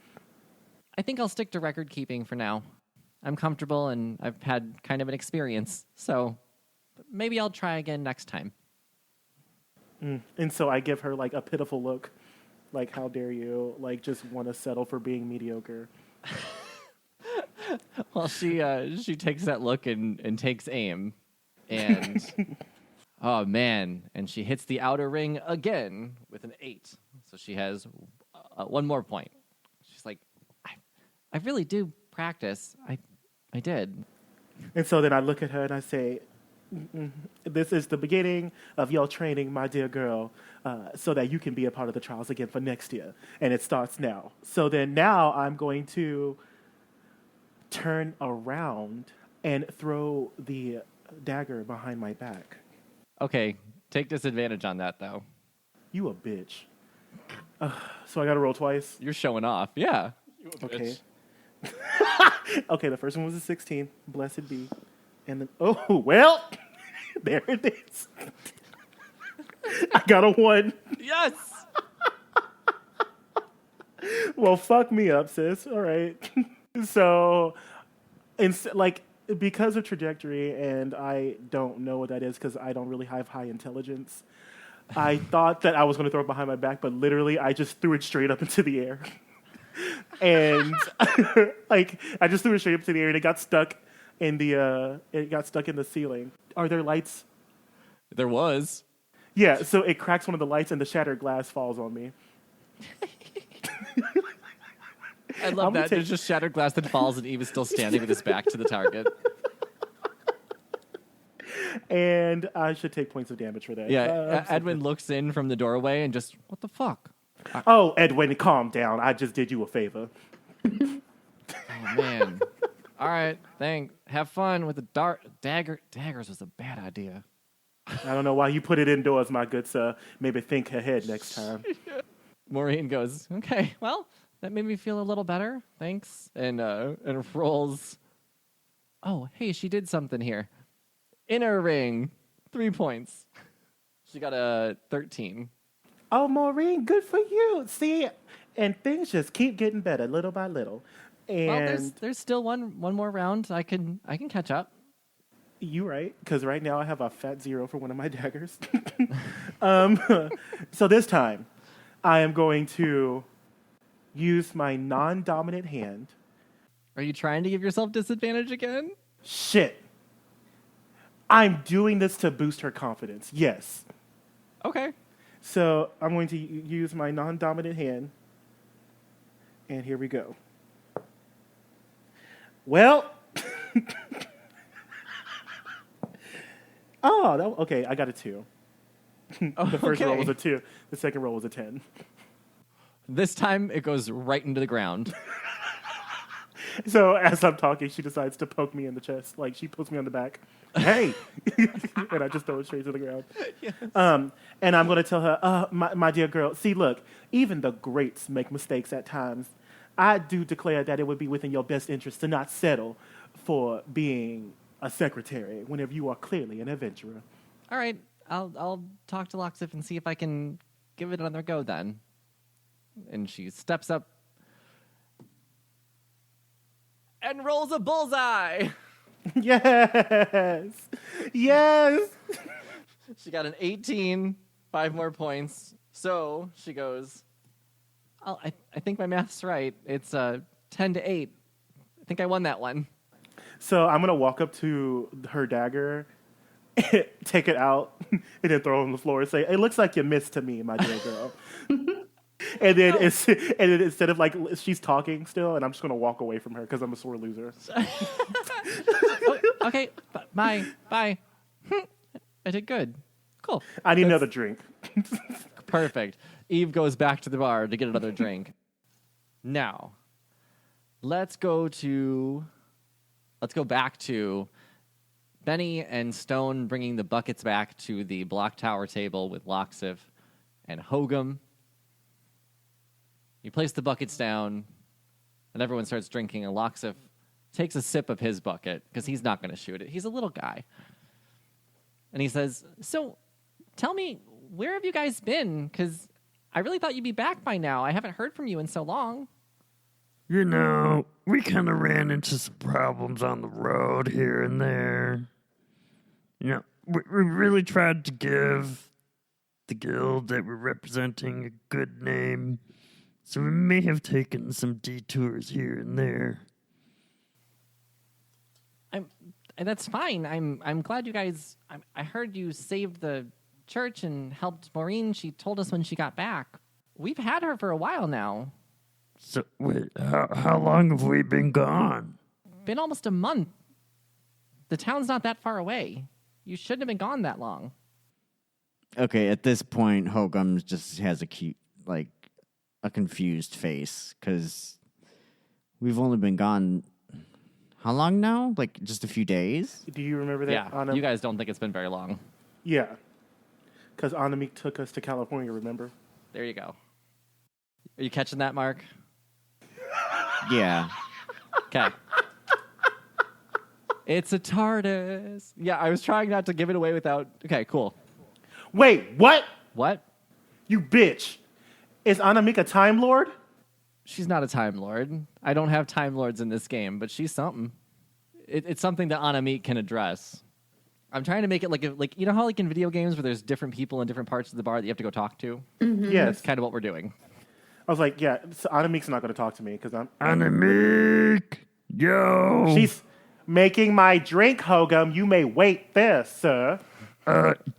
I think I'll stick to record keeping for now. I'm comfortable and I've had kind of an experience, so maybe I'll try again next time. And so I give her like a pitiful look, like, how dare you, like, just want to settle for being mediocre. Well, she takes that look and takes aim, and oh man, and she hits the outer ring again with an 8. So she has one more point. She's like, I really do practice. I did. And so then I look at her and I say, this is the beginning of your training, my dear girl, so that you can be a part of the trials again for next year. And it starts now. So then now I'm going to turn around and throw the dagger behind my back. Okay, take disadvantage on that, though. You a bitch. So I got to roll twice? You're showing off. Yeah. Okay. Okay, the first one was a 16. Blessed be. And then, oh, well, there it is. I got a 1. Yes! Well, fuck me up, sis. All right. So, because of trajectory, and I don't know what that is because I don't really have high intelligence, I thought that I was going to throw it behind my back, but literally I just threw it straight up into the air. And I just threw it straight up to the air, and it got stuck in the ceiling. Are there lights? There was. Yeah, so it cracks one of the lights, and the shattered glass falls on me. I love that. There's just shattered glass that falls, and Eve is still standing with his back to the target. And I should take points of damage for that. Yeah, Edwin looks in from the doorway and just, what the fuck? Oh, Edwin, calm down. I just did you a favor. Oh, man. All right, thanks. Have fun with the dagger. Daggers was a bad idea. I don't know why you put it indoors, my good sir. Maybe think ahead next time. Maureen goes, okay, well, that made me feel a little better. Thanks. And rolls. Oh, hey, she did something here. Inner ring. 3 points. She got a 13. Oh, Maureen, good for you. See, and things just keep getting better little by little. And Well, there's still one more round. I can catch up. You right, because right now I have a fat 0 for one of my daggers. So this time, I am going to use my non-dominant hand. Are you trying to give yourself disadvantage again? Shit. I'm doing this to boost her confidence. Yes. Okay. So I'm going to use my non-dominant hand. And here we go. Well. Okay, I got a 2. The first roll was a 2. The second roll was a 10. This time it goes right into the ground. So as I'm talking, she decides to poke me in the chest. Like, she puts me on the back. Hey! And I just throw it straight to the ground. Yes. And I'm going to tell her, my dear girl, see, look, even the greats make mistakes at times. I do declare that it would be within your best interest to not settle for being a secretary whenever you are clearly an adventurer. All right, I'll talk to Loxif and see if I can give it another go then. And she steps up and rolls a bullseye. Yes. Yes. She got an 18, 5 more points. So she goes, I think my math's right. It's 10 to 8. I think I won that one. So I'm going to walk up to her dagger take it out, and then throw it on the floor and say, "It looks like you missed to me, my dear girl." And then instead of like she's talking still, and I'm just gonna walk away from her because I'm a sore loser. Okay, bye. I did good. Cool. I need another drink. Perfect. Eve goes back to the bar to get another drink. Now, let's go back to Benny and Stone bringing the buckets back to the block tower table with Loxiv and Hogum. You place the buckets down, and everyone starts drinking, and Loxiv takes a sip of his bucket, because he's not going to shoot it. He's a little guy. And he says, "So, tell me, where have you guys been? Because I really thought you'd be back by now. I haven't heard from you in so long." You know, we kind of ran into some problems on the road here and there. You know, we really tried to give the guild that we're representing a good name, so we may have taken some detours here and there. And that's fine. I'm glad you guys. I heard you saved the church and helped Maureen. She told us when she got back. We've had her for a while now. So, wait, how long have we been gone? Been almost a month. The town's not that far away. You shouldn't have been gone that long. Okay, at this point, Hogum just has a confused face, because we've only been gone, how long now? Like, just a few days? Do you remember that? Yeah, Anna? you guys don't think it's been very long. Yeah, because Anamik took us to California. Remember? There you go. Are you catching that, Mark? Yeah. Okay. It's a TARDIS. Yeah, I was trying not to give it away without... Okay, cool. Wait, what? What? You bitch! Is Anamik a Time Lord? She's not a Time Lord. I don't have Time Lords in this game, but she's something. It's something that Anamik can address. I'm trying to make it like you know how like in video games where there's different people in different parts of the bar that you have to go talk to? Mm-hmm. Yes. That's kind of what we're doing. I was like, yeah, so Anamik's not going to talk to me because I'm... Anamik! Yo! She's making my drink, Hogum. You may wait there, sir.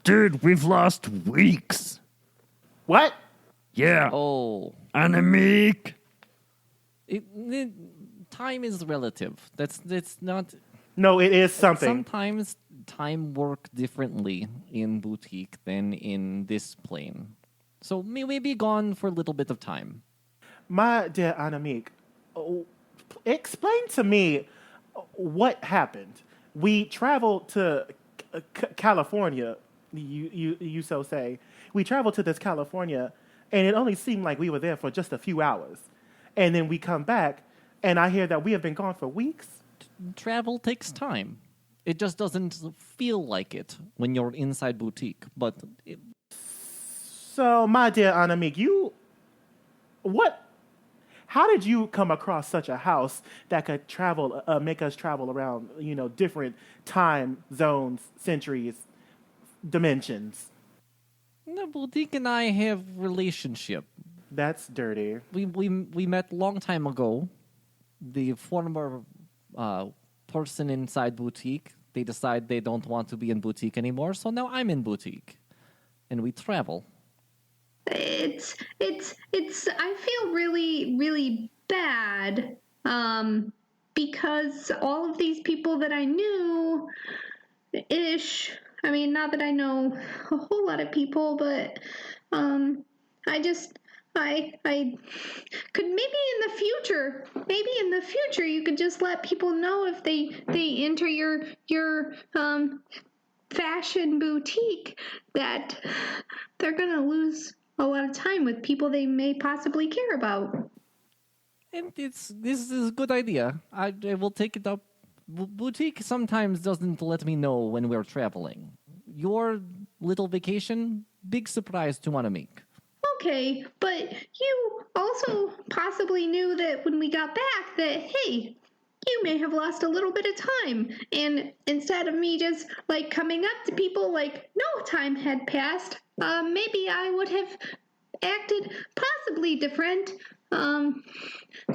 Dude, we've lost weeks. What? Yeah. Oh. Anamik! Time is relative. That's not... No, it is something. Sometimes time works differently in Boutique than in this plane. So we be gone for a little bit of time. My dear Anamik, explain to me what happened. We traveled to California, you so say. We traveled to this California, and it only seemed like we were there for just a few hours. And then we come back, and I hear that we have been gone for weeks. Travel takes time. It just doesn't feel like it when you're inside Boutique, but... So, my dear Anamik, how did you come across such a house that could travel, make us travel around, different time zones, centuries, dimensions? The Boutique and I have relationship. That's dirty. We met long time ago. The former person inside Boutique, they decide they don't want to be in Boutique anymore, so now I'm in Boutique. And we travel. It's I feel really, really bad, because all of these people that I knew, I mean, not that I know a whole lot of people, but, I could maybe in the future, you could just let people know if they enter your fashion boutique that they're gonna lose a lot of time with people they may possibly care about. And this is a good idea. I will take it up. Boutique sometimes doesn't let me know when we're traveling. Your little vacation, big surprise to Anamik. Okay, but you also possibly knew that when we got back that, hey, you may have lost a little bit of time. And instead of me just, coming up to people like no time had passed, maybe I would have acted possibly different,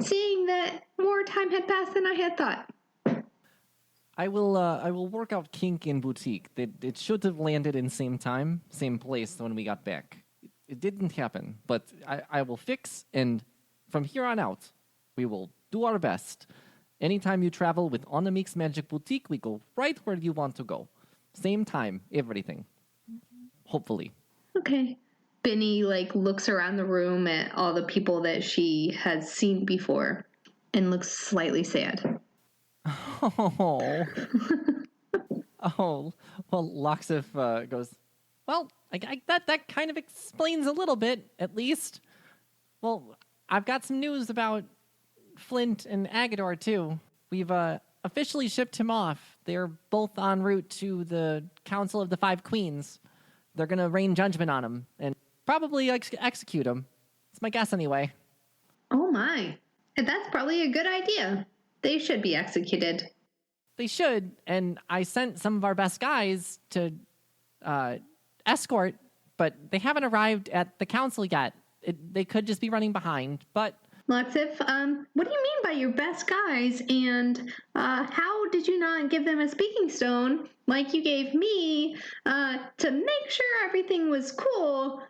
seeing that more time had passed than I had thought. I will work out kink in boutique. It should have landed in same time, same place when we got back. It didn't happen, but I will fix, and from here on out, we will do our best. Anytime you travel with Onamik's Magic Boutique, we go right where you want to go. Same time, everything. Hopefully. Okay. Benny looks around the room at all the people that she has seen before and looks slightly sad. Oh. Oh. Well, Loxif goes, well, that kind of explains a little bit, at least. Well, I've got some news about Flint and Agador, too. We've officially shipped him off. They're both en route to the Council of the Five Queens. They're going to rain judgment on him and probably execute him. It's my guess, anyway. Oh, my. That's probably a good idea. They should be executed. They should, and I sent some of our best guys to escort, but they haven't arrived at the council yet. They could just be running behind, but... Loxif, what do you mean by your best guys, and how did you not give them a speaking stone like you gave me to make sure everything was cool?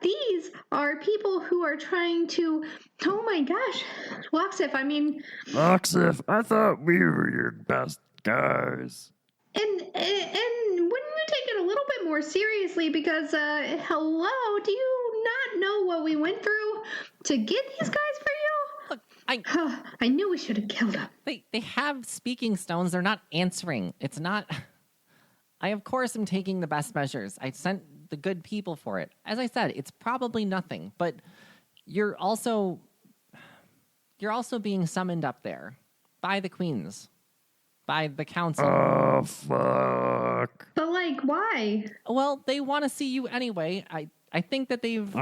These are people who are trying to... Oh my gosh, Loxif, Loxif, I thought we were your best guys. And wouldn't you take it a little bit more seriously? Because, hello, do you not know what we went through to get these guys for you? Look, I knew we should have killed them. they have speaking stones. They're not answering. It's not... I, of course, am taking the best measures. I sent the good people for it. As I said, it's probably nothing, but you're also being summoned up there by the queens, by the council. Oh, fuck. But, why? Well, they want to see you anyway. I think that they've...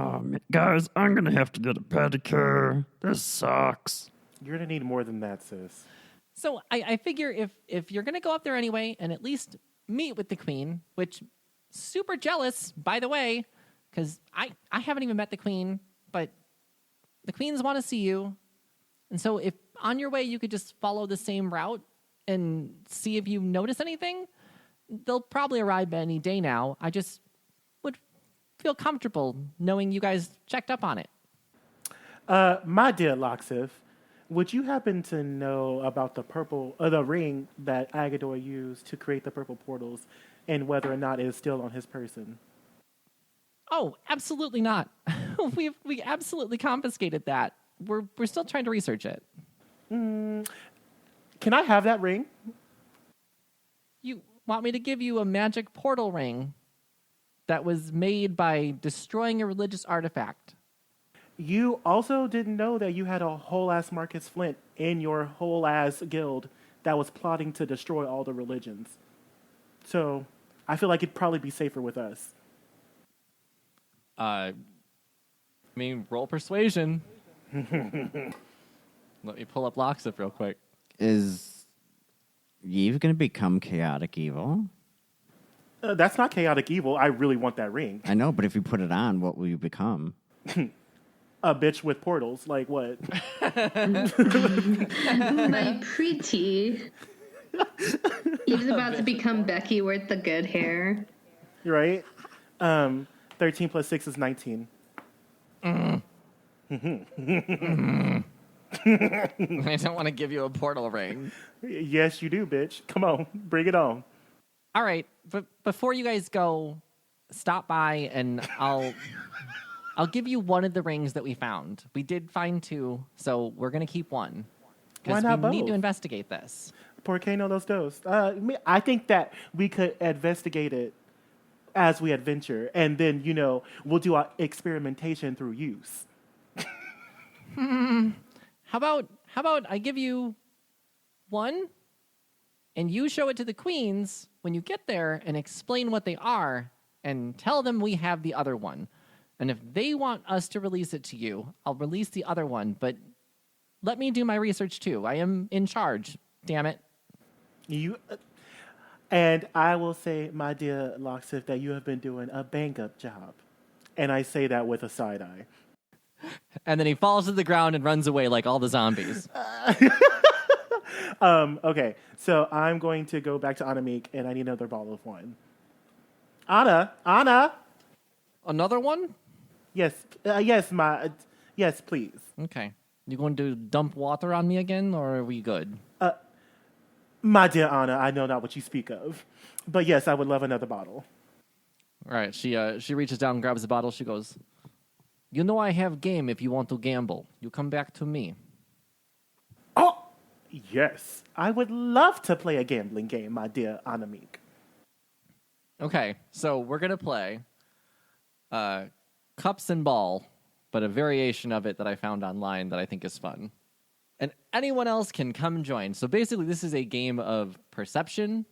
Guys, I'm gonna have to get a pedicure. This sucks. You're gonna need more than that, sis. So I figure if you're going to go up there anyway and at least meet with the queen, which super jealous, by the way, because I haven't even met the queen, but the queens want to see you. And so if on your way you could just follow the same route and see if you notice anything, they'll probably arrive any day now. I just would feel comfortable knowing you guys checked up on it. My dear Loxif, would you happen to know about the ring that Agador used to create the purple portals, and whether or not it is still on his person? Oh, absolutely not. we absolutely confiscated that. We're still trying to research it. Can I have that ring? You want me to give you a magic portal ring that was made by destroying a religious artifact? You also didn't know that you had a whole-ass Marcus Flint in your whole-ass guild that was plotting to destroy all the religions. So, I feel like it'd probably be safer with us. Roll persuasion. Let me pull up Loxif real quick. Is Yves going to become chaotic evil? That's not chaotic evil. I really want that ring. I know, but if you put it on, what will you become? A bitch with portals. Like what? My pretty. Eve's about to become Becky with the good hair. Right? 13 plus 6 is 19. I don't want to give you a portal ring. Yes, you do, bitch. Come on. Bring it on. All right, but before you guys go, stop by and I'll give you one of the rings that we found. We did find two, so we're gonna keep one. Why not we need both? to investigate this. Por qué no los dos? I think that we could investigate it as we adventure, and then, we'll do our experimentation through use. How about I give you one, and you show it to the queens when you get there and explain what they are, and tell them we have the other one. And if they want us to release it to you, I'll release the other one, but let me do my research too. I am in charge, damn it. And I will say, my dear Loxif, that you have been doing a bang-up job. And I say that with a side eye. And then he falls to the ground and runs away like all the zombies. Okay, so I'm going to go back to Anamik, and I need another bottle of wine. Anna. Another one? Yes, yes, please. Okay. You going to dump water on me again, or are we good? My dear Anna, I know not what you speak of, but yes, I would love another bottle. All right. She reaches down and grabs the bottle. She goes, "You know I have game if you want to gamble. You come back to me." Oh, yes, I would love to play a gambling game, my dear Anamik. Okay. So we're going to play Cups and Ball, but a variation of it that I found online that I think is fun. And anyone else can come join. So basically, this is a game of perception.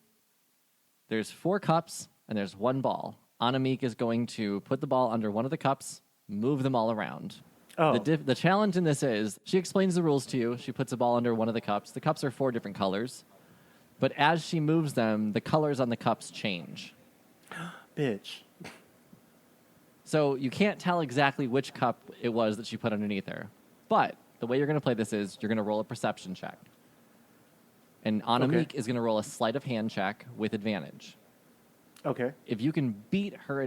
There's 4 cups, and there's 1 ball. Anamik is going to put the ball under one of the cups, move them all around. Oh, The challenge in this is, she explains the rules to you. She puts a ball under one of the cups. The cups are 4 different colors. But as she moves them, the colors on the cups change. bitch. So you can't tell exactly which cup it was that she put underneath her. But the way you're going to play this is you're going to roll a perception check. And Anamik is going to roll a sleight of hand check with advantage. Okay. If you can beat her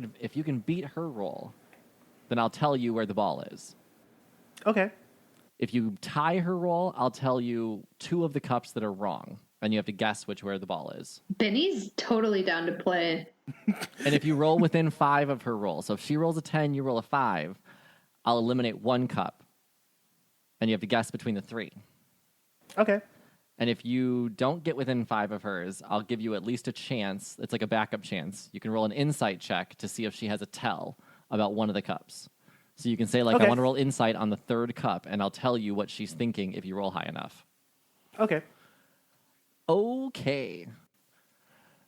roll, then I'll tell you where the ball is. Okay. If you tie her roll, I'll tell you 2 of the cups that are wrong, and you have to guess where the ball is. Benny's totally down to play. And if you roll within 5 of her roll, so if she rolls a 10, you roll a 5, I'll eliminate 1 cup, and you have to guess between the 3. Okay. And if you don't get within 5 of hers, I'll give you at least a chance. It's like a backup chance. You can roll an insight check to see if she has a tell about one of the cups. So you can say, like, Okay. I want to roll insight on the 3rd cup, and I'll tell you what she's thinking if you roll high enough. Okay. Okay.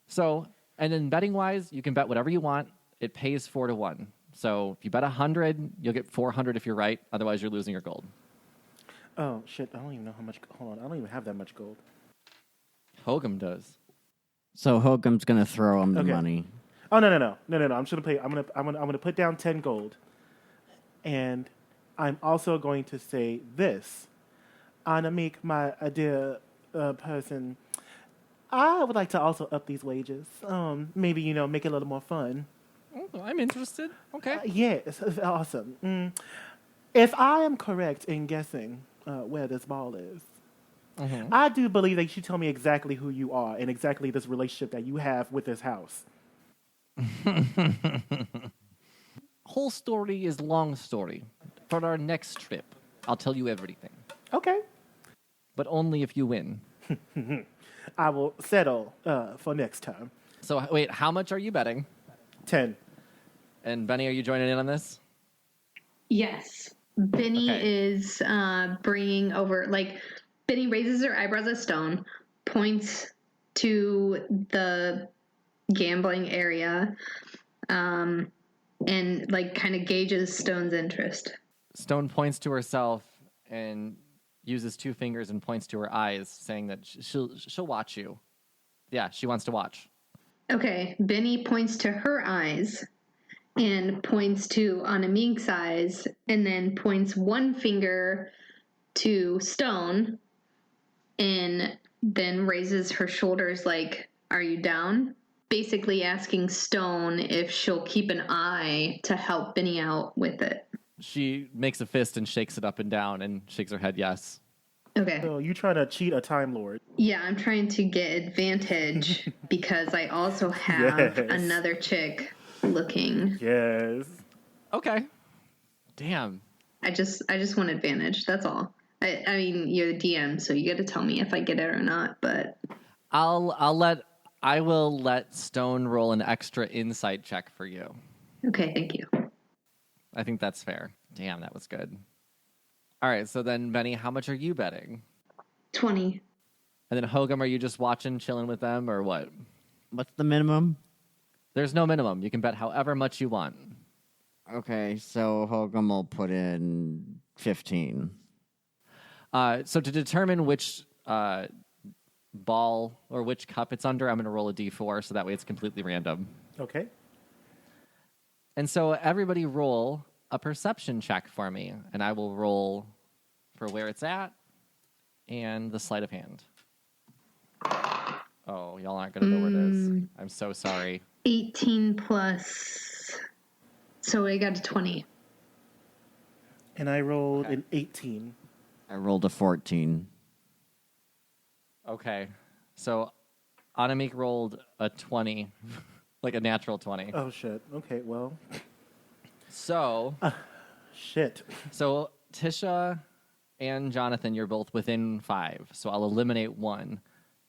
So, and then betting-wise, you can bet whatever you want. It pays 4-1. So if you bet 100, you'll get 400 if you're right. Otherwise, you're losing your gold. Oh shit! I don't even know how much. Hold on, I don't even have that much gold. Hogum does. So Hokum's gonna throw him the Okay. money. Oh no! I'm just gonna play. I'm gonna put down 10 gold, and I'm also going to say this. Anamik, my dear person, I would like to also up these wages. Maybe make it a little more fun. Oh, I'm interested. Okay. Yes, awesome. If I am correct in guessing where this ball is, I do believe that you should tell me exactly who you are and exactly this relationship that you have with this house. Whole story is long story. For our next trip, I'll tell you everything. Okay. But only if you win. I will settle for next time. So wait, how much are you betting? 10. And Benny, are you joining in on this? Yes. Benny Okay. is bringing over, like, Benny raises her eyebrows at Stone, points to the gambling area, and, like, kind of gauges Stone's interest. Stone points to herself and uses 2 fingers and points to her eyes, saying that she'll watch you. Yeah, she wants to watch. Okay, Benny points to her eyes and points to Anamik's eyes, and then points 1 finger to Stone, and then raises her shoulders like, "Are you down?" Basically asking Stone if she'll keep an eye to help Benny out with it. She makes a fist and shakes it up and down and shakes her head yes. Okay. So you trying to cheat a Time Lord? Yeah, I'm trying to get advantage because I also have Yes. another chick looking. Yes. Okay. Damn. I just want advantage. That's all. I mean, you're the DM, so you got to tell me if I get it or not. But I will let Stone roll an extra insight check for you. okay, thank you. I think that's fair. Damn, that was good. All right, so then Benny, how much are you betting? 20. And then Hogum, are you just watching, chilling with them, or what? What's the minimum? There's no minimum. You can bet however much you want. Okay, so Hokum will put in 15. So to determine which ball or which cup it's under, I'm going to roll a d4, so that way it's completely random. Okay. And so everybody roll a perception check for me, and I will roll for where it's at and the sleight of hand. Oh, y'all aren't going to know where it is. I'm so sorry. 18 plus. So I got a 20. And I rolled an 18. I rolled a 14. Okay. So Anamik rolled a 20, like a natural 20. Oh, shit. Okay, well. So Shit. So Tisha and Jonathan, you're both within 5, so I'll eliminate one.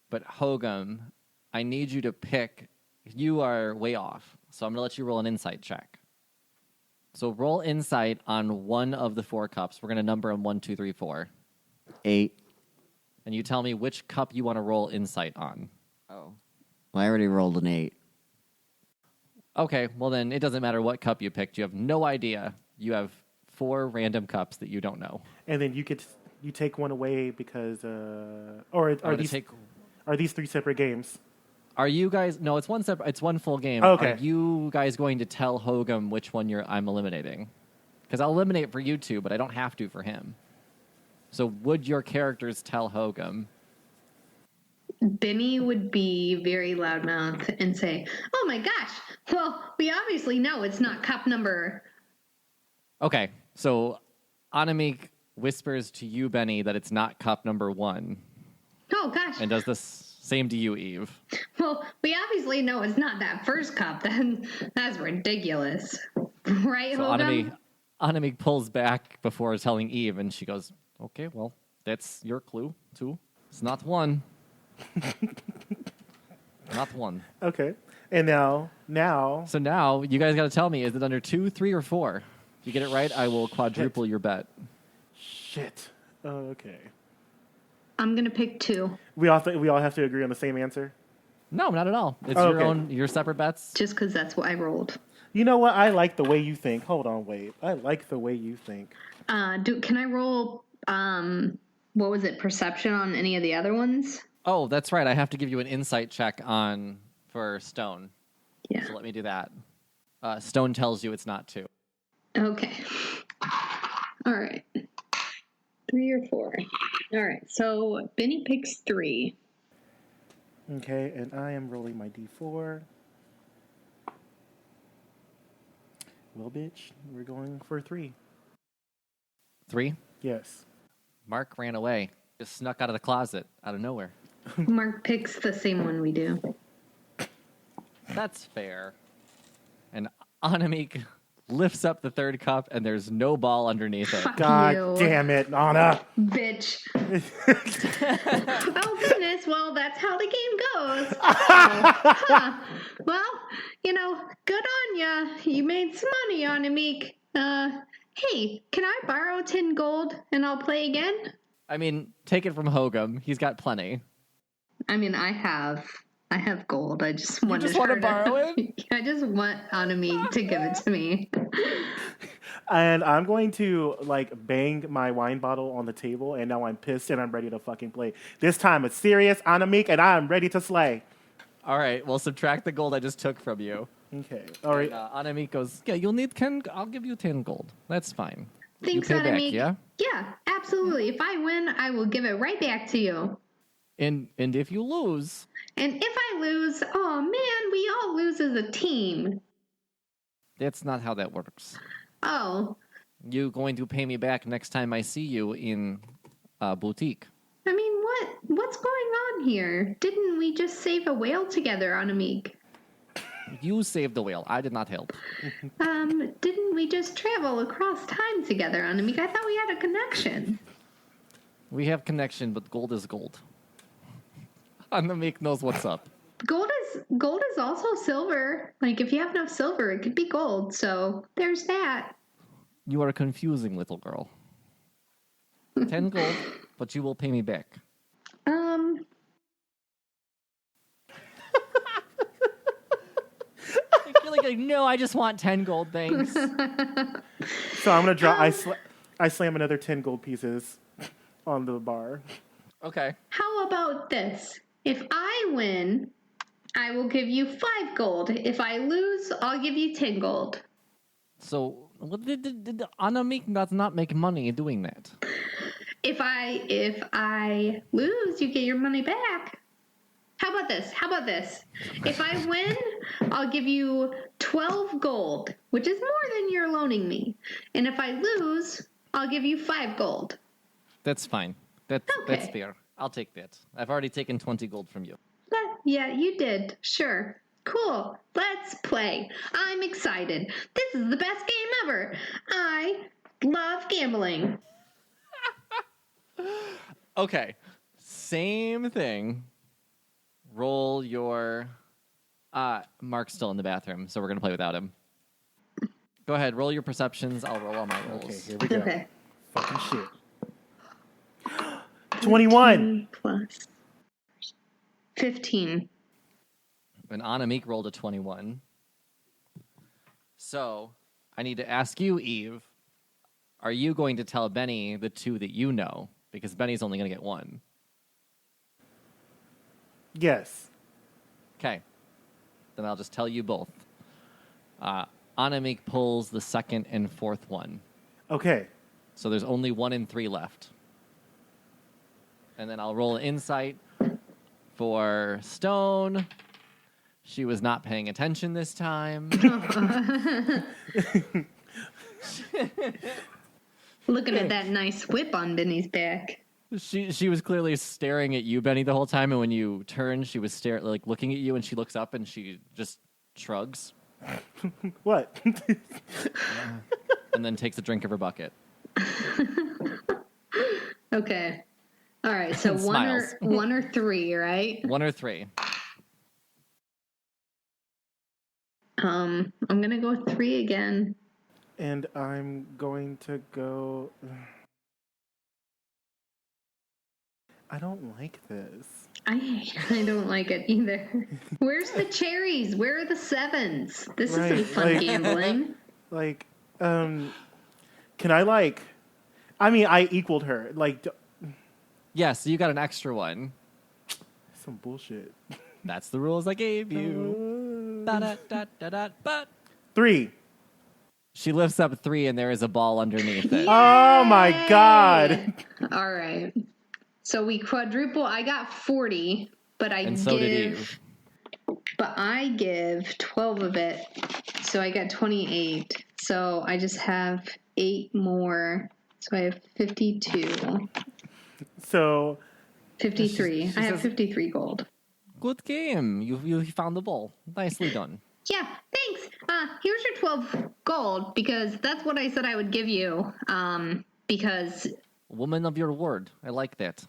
But Hogum, I need you to pick. You are way off, so I'm going to let you roll an insight check. So roll insight on one of the 4 cups. We're going to number them 1, 2, 3, 4. 8. And you tell me which cup you want to roll insight on. Oh. Well, I already rolled an 8. Okay, well then it doesn't matter what cup you picked. You have no idea. You have 4 random cups that you don't know. And then you take one away because or are these 3 separate games? Are you guys? No, it's one separate. It's one full game. Okay. Are you guys going to tell Hogum which one I'm eliminating? Because I'll eliminate for you 2, but I don't have to for him. So would your characters tell Hogum? Benny would be very loudmouth and say, "Oh my gosh! Well, we obviously know it's not cup number." Okay, so Anamik whispers to you, Benny, that it's not cup number 1, Oh gosh! and does the same to you, Eve. Well, we obviously know it's not that first cup. That's ridiculous, right, So Hogum? Anamik pulls back before telling Eve, and she goes, "Okay, well, that's your clue too. It's not 1." Not 1. Okay. And now. So now you guys got to tell me: is it under 2, 3, or 4? If you get it right, I will quadruple your bet. Shit. Okay. I'm gonna pick 2, We all have to agree on the same answer. No, not at all. It's Okay. your separate bets. just because that's what I rolled. You know what? I like the way you think. Hold on, wait. I like the way you think. Can I roll? What was it? Perception on any of the other ones? Oh, that's right. I have to give you an insight check for Stone. Yeah. So let me do that. Stone tells you it's not 2. Okay. All right. 3 or 4. All right. So Benny picks 3. Okay, and I am rolling my d4. Well, bitch, we're going for 3. 3. Yes. Mark ran away. Just snuck out of the closet out of nowhere. Mark picks the same one we do. That's fair. And Anamik lifts up the 3rd cup, and there's no ball underneath it. Fuck God you, damn it, Anna. bitch. Oh goodness. Well, that's how the game goes. Huh. Well, good on ya. You made some money on Amik. Hey, can I borrow 10 gold and I'll play again? I mean, take it from Hogum. He's got plenty. I mean, I have gold. I just want just want to borrow it? I just want Anami to give it to me. And I'm going to bang my wine bottle on the table, and now I'm pissed and I'm ready to fucking play. This time it's serious, Anamik, and I am ready to slay. All right, well, subtract the gold I just took from you. Okay. All right. And Anamik goes, yeah, you'll need 10. I'll give you 10 gold. That's fine. Thanks, you pay back, Anami. yeah? Yeah, absolutely. If I win, I will give it right back to you. And if you lose, And if I lose, oh man, we all lose as a team. that's not how that works. Oh, You going to pay me back next time I see you in a boutique. I mean, what's going on here? Didn't we just save a whale together, Anamik? You saved the whale. I did not help. Didn't we just travel across time together, Anamik? I thought we had a connection. We have connection, but gold is gold. Anamik knows what's up. Gold is also silver. Like, if you have enough silver, it could be gold. So there's that. You are a confusing little girl. 10 gold, but you will pay me back. I feel like, no, I just want 10 gold, thanks. So I'm gonna draw. I slam another 10 gold pieces on the bar. Okay. How about this? If I win, I will give you 5 gold. If I lose, I'll give you 10 gold. So, Anamik does not make money doing that. If I lose, you get your money back. How about this? If I win, I'll give you 12 gold, which is more than you're loaning me. And if I lose, I'll give you 5 gold. That's fine. That's Okay. fair. I'll take that. I've already taken 20 gold from you. But yeah, you did. Sure. Cool. Let's play. I'm excited. This is the best game ever. I love gambling. Okay. Same thing. Roll your... Mark's still in the bathroom, so we're going to play without him. Go ahead. Roll your perceptions. I'll roll all my rolls. Okay, here we go. Okay. Fucking shit. 21. Plus 15. And Anamik rolled a 21. So, I need to ask you, Eve, are you going to tell Benny the 2 that you know? Because Benny's only going to get 1. Yes. Okay. Then I'll just tell you both. Anamik pulls the 2nd and 4th one. Okay. So there's only 1 and 3 left. And then I'll roll an insight for Stone. She was not paying attention this time. Looking at that nice whip on Benny's back. She was clearly staring at you, Benny, the whole time. And when you turned, she was looking at you, and she looks up and she just shrugs What? and then takes a drink of her bucket. Okay. All right. So Smiles. one or 3, right? 1 or 3. I'm gonna go with 3 again. And I'm going to go... I don't like this. I don't like it either. Where's the cherries? Where are the 7s? This Right, isn't fun like- gambling. Like, can I, like... I mean, I equaled her. Like, Yeah, so you got an extra 1. some bullshit. That's the rules I gave you. But 3. she lifts up 3, and there is a ball underneath it. Oh my god. All right. So we quadruple. I got 40, but And so did Eve. But I give 12 of it, so I got 28. So I just have 8 more. So I have 52. So, 53. She I have says- 53 gold. Good game. You found the ball. Nicely done. Yeah, thanks. Here's your 12 gold, because that's what I said I would give you. Because Woman of your word. I like that.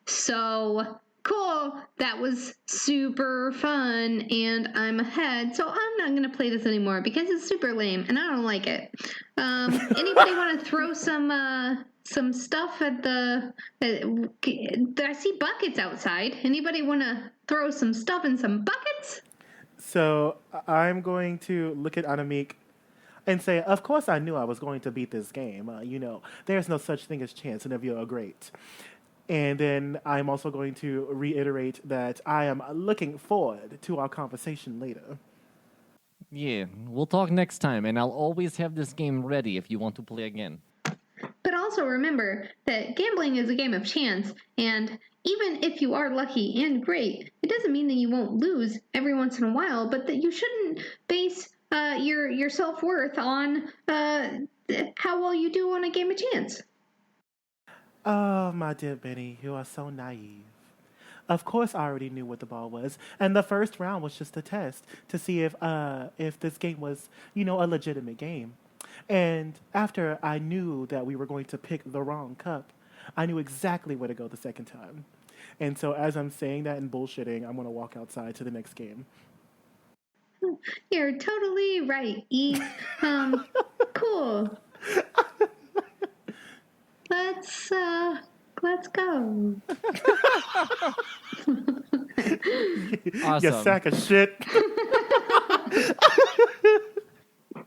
so cool. That was super fun, and I'm ahead. So I'm not gonna play this anymore because it's super lame, and I don't like it. Anybody want to throw some stuff at the? I see buckets outside. Anybody want to throw some stuff in some buckets? So I'm going to look at Anamik and say, of course I knew I was going to beat this game. There's no such thing as chance whenever you're great. And then I'm also going to reiterate that I am looking forward to our conversation later. Yeah, we'll talk next time, and I'll always have this game ready if you want to play again. But also remember that gambling is a game of chance, and even if you are lucky and great, it doesn't mean that you won't lose every once in a while, but that you shouldn't base your self-worth on how well you do on a game of chance. Oh, my dear Benny, you are so naive. Of course I already knew what the ball was, and the first round was just a test to see if this game was, a legitimate game. And after I knew that we were going to pick the wrong cup, I knew exactly where to go the second time. And so as I'm saying that and bullshitting, I'm going to walk outside to the next game. You're totally right, Eve. Cool. Let's go. Awesome. You sack of shit.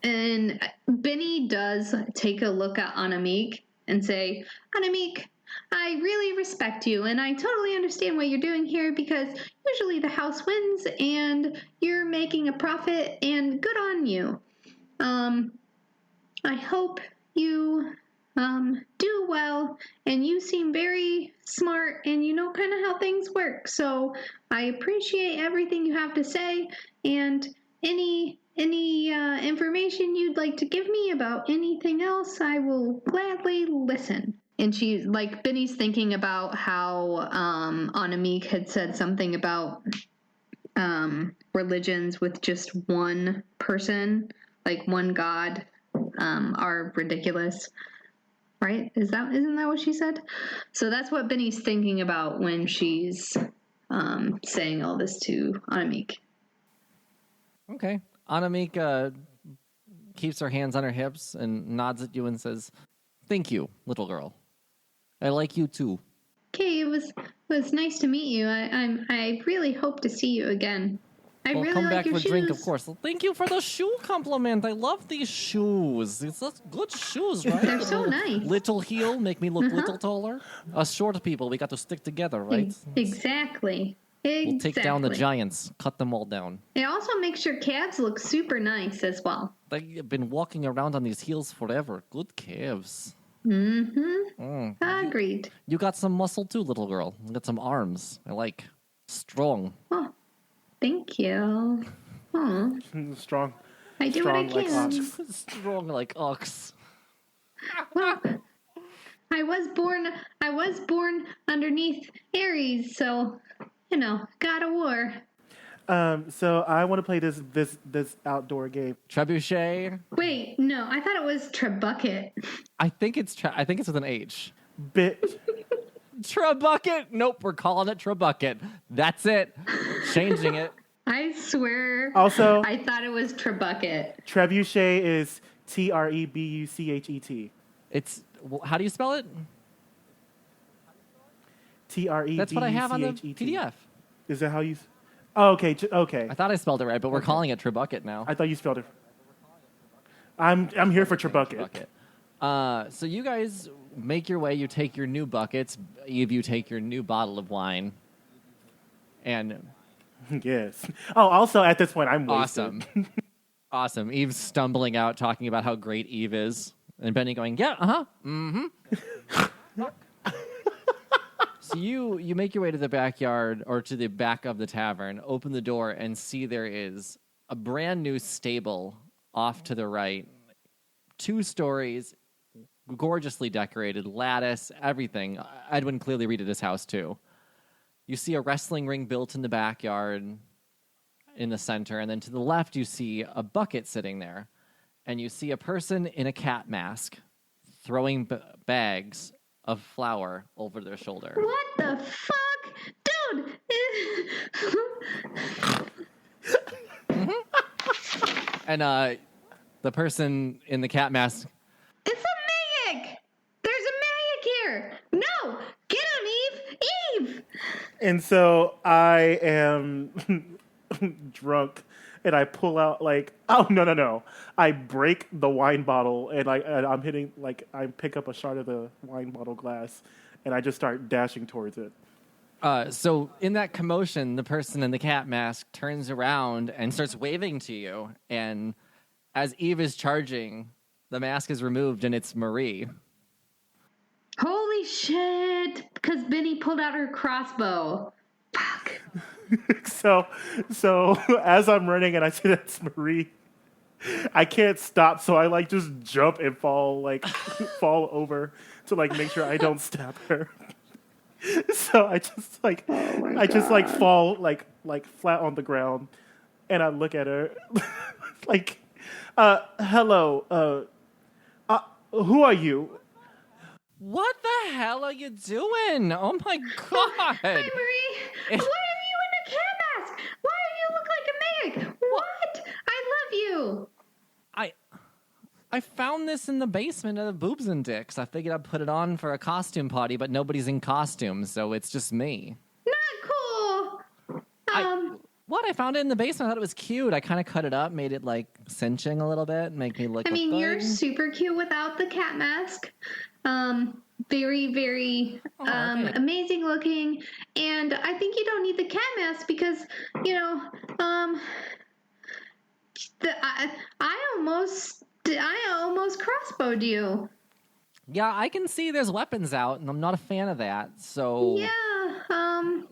And Benny does take a look at Anamik and say, Anamik, I really respect you, and I totally understand what you're doing here because usually the house wins and you're making a profit, and good on you. I hope you do well, and you seem very smart, and you know kind of how things work. So I appreciate everything you have to say, and any information you'd like to give me about anything else, I will gladly listen. And she's like, Benny's thinking about how Anamik had said something about religions with just one person, like one god, are ridiculous. Right? Isn't that what she said? So that's what Benny's thinking about when she's saying all this to Anamik. Okay. Anamik keeps her hands on her hips and nods at you and says, "Thank you, little girl. I like you too." Okay, it was nice to meet you. I really hope to see you again. I We'll really come like back your for a shoes. drink, of course. Well, thank you for the shoe compliment. I love these shoes. It's such good shoes, right? They're so nice. Little heel, make me look little taller. Us short people, we got to stick together, right? Exactly. We'll take down the giants, cut them all down. It also makes your calves look super nice as well. They've been walking around on these heels forever. Good calves. Agreed. You got some muscle too, little girl. You got some arms. I like. Strong. Oh, thank you. Oh, Strong. I do what I Strong like can. ox. Strong like ox. Well, I was born underneath Aries, so God of War. So I want to play this outdoor game. Trebuchet. Wait, no, I thought it was Trebucket. I think it's with an H. Bit. Trebucket. Nope, we're calling it Trebucket. That's it. Changing it. I swear. Also, I thought it was Trebucket. Trebuchet is Trebuchet. It's how do you spell it? Trebuchet. That's what I have on the PDF. Is that how you? Oh, okay. Okay. I thought I spelled it right, but we're calling it Trebucket now. I thought you spelled it. I'm here for Trebucket. So you guys make your way. You take your new buckets. Eve, you take your new bottle of wine. And Yes. Oh, also at this point, I'm awesome. wasted. Awesome. Eve's stumbling out, talking about how great Eve is. And Benny going, yeah, uh-huh, mm-hmm. So you make your way to the backyard or to the back of the tavern, open the door, and see there is a brand new stable off to the right. 2 stories, gorgeously decorated, lattice, everything. Edwin clearly redid his house, too. You see a wrestling ring built in the backyard in the center, and then to the left you see a bucket sitting there. And you see a person in a cat mask throwing bags of flour over their shoulder. What the fuck? Dude! And the person in the cat mask, It's a Mayek! There's a Mayek here! No! Get him, Eve! Eve! And so I am drunk, and I pull out oh no! I break the wine bottle, and I'm hitting I pick up a shard of the wine bottle glass, and I just start dashing towards it. so in that commotion, the person in the cat mask turns around and starts waving to you. And as Eve is charging, the mask is removed, and it's Marie. Holy shit! Because Benny pulled out her crossbow. Fuck. So as I'm running and I see that's Marie, I can't stop. So I just jump and fall fall over to make sure I don't stab her. So I just fall flat on the ground, and I look at her hello, who are you? What the hell are you doing? Oh my god! Hi, Marie! Why are you in a cat mask? Why do you look like a Mayek? What? I love you! I found this in the basement of the Boobs and Dicks. I figured I'd put it on for a costume party, but nobody's in costume, so it's just me. Not cool! I found it in the basement. I thought it was cute. I kind of cut it up, made it cinching a little bit, make me look. You're super cute without the cat mask. Very, very amazing looking, and I think you don't need the cat mask because I almost crossbowed you. Yeah, I can see there's weapons out, and I'm not a fan of that. So Yeah,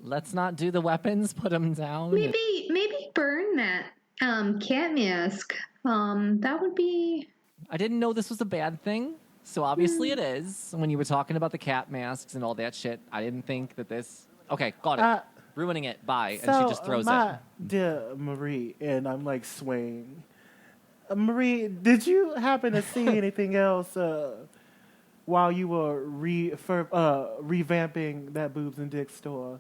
let's not do the weapons. Put them down. maybe burn that cat mask. That would be. I didn't know this was a bad thing, so obviously it is. When you were talking about the cat masks and all that shit, I didn't think that this. Okay, got it. Ruining it. Bye. And she just throws it. Dear Marie, and I'm like swaying. Marie, did you happen to see anything else while you were revamping that boobs and dicks store?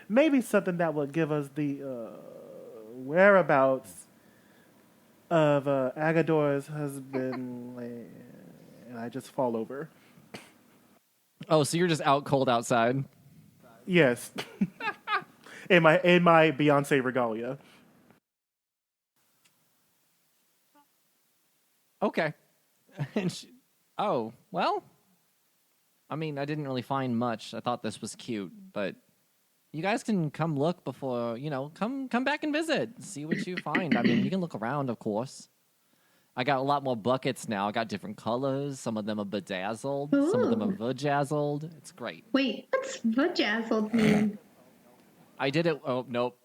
Maybe something that would give us the whereabouts of Agador's husband, and I just fall over. Oh, so you're just out cold outside? Yes. in my Beyonce regalia. Okay. Oh, well. I mean, I didn't really find much. I thought this was cute, but you guys can come look before, come back and visit. See what you find. I mean, you can look around, of course. I got a lot more buckets now. I got different colors. Some of them are bedazzled. Ooh. Some of them are vajazzled. It's great. Wait, what's vajazzled mean? I did it. Oh, nope.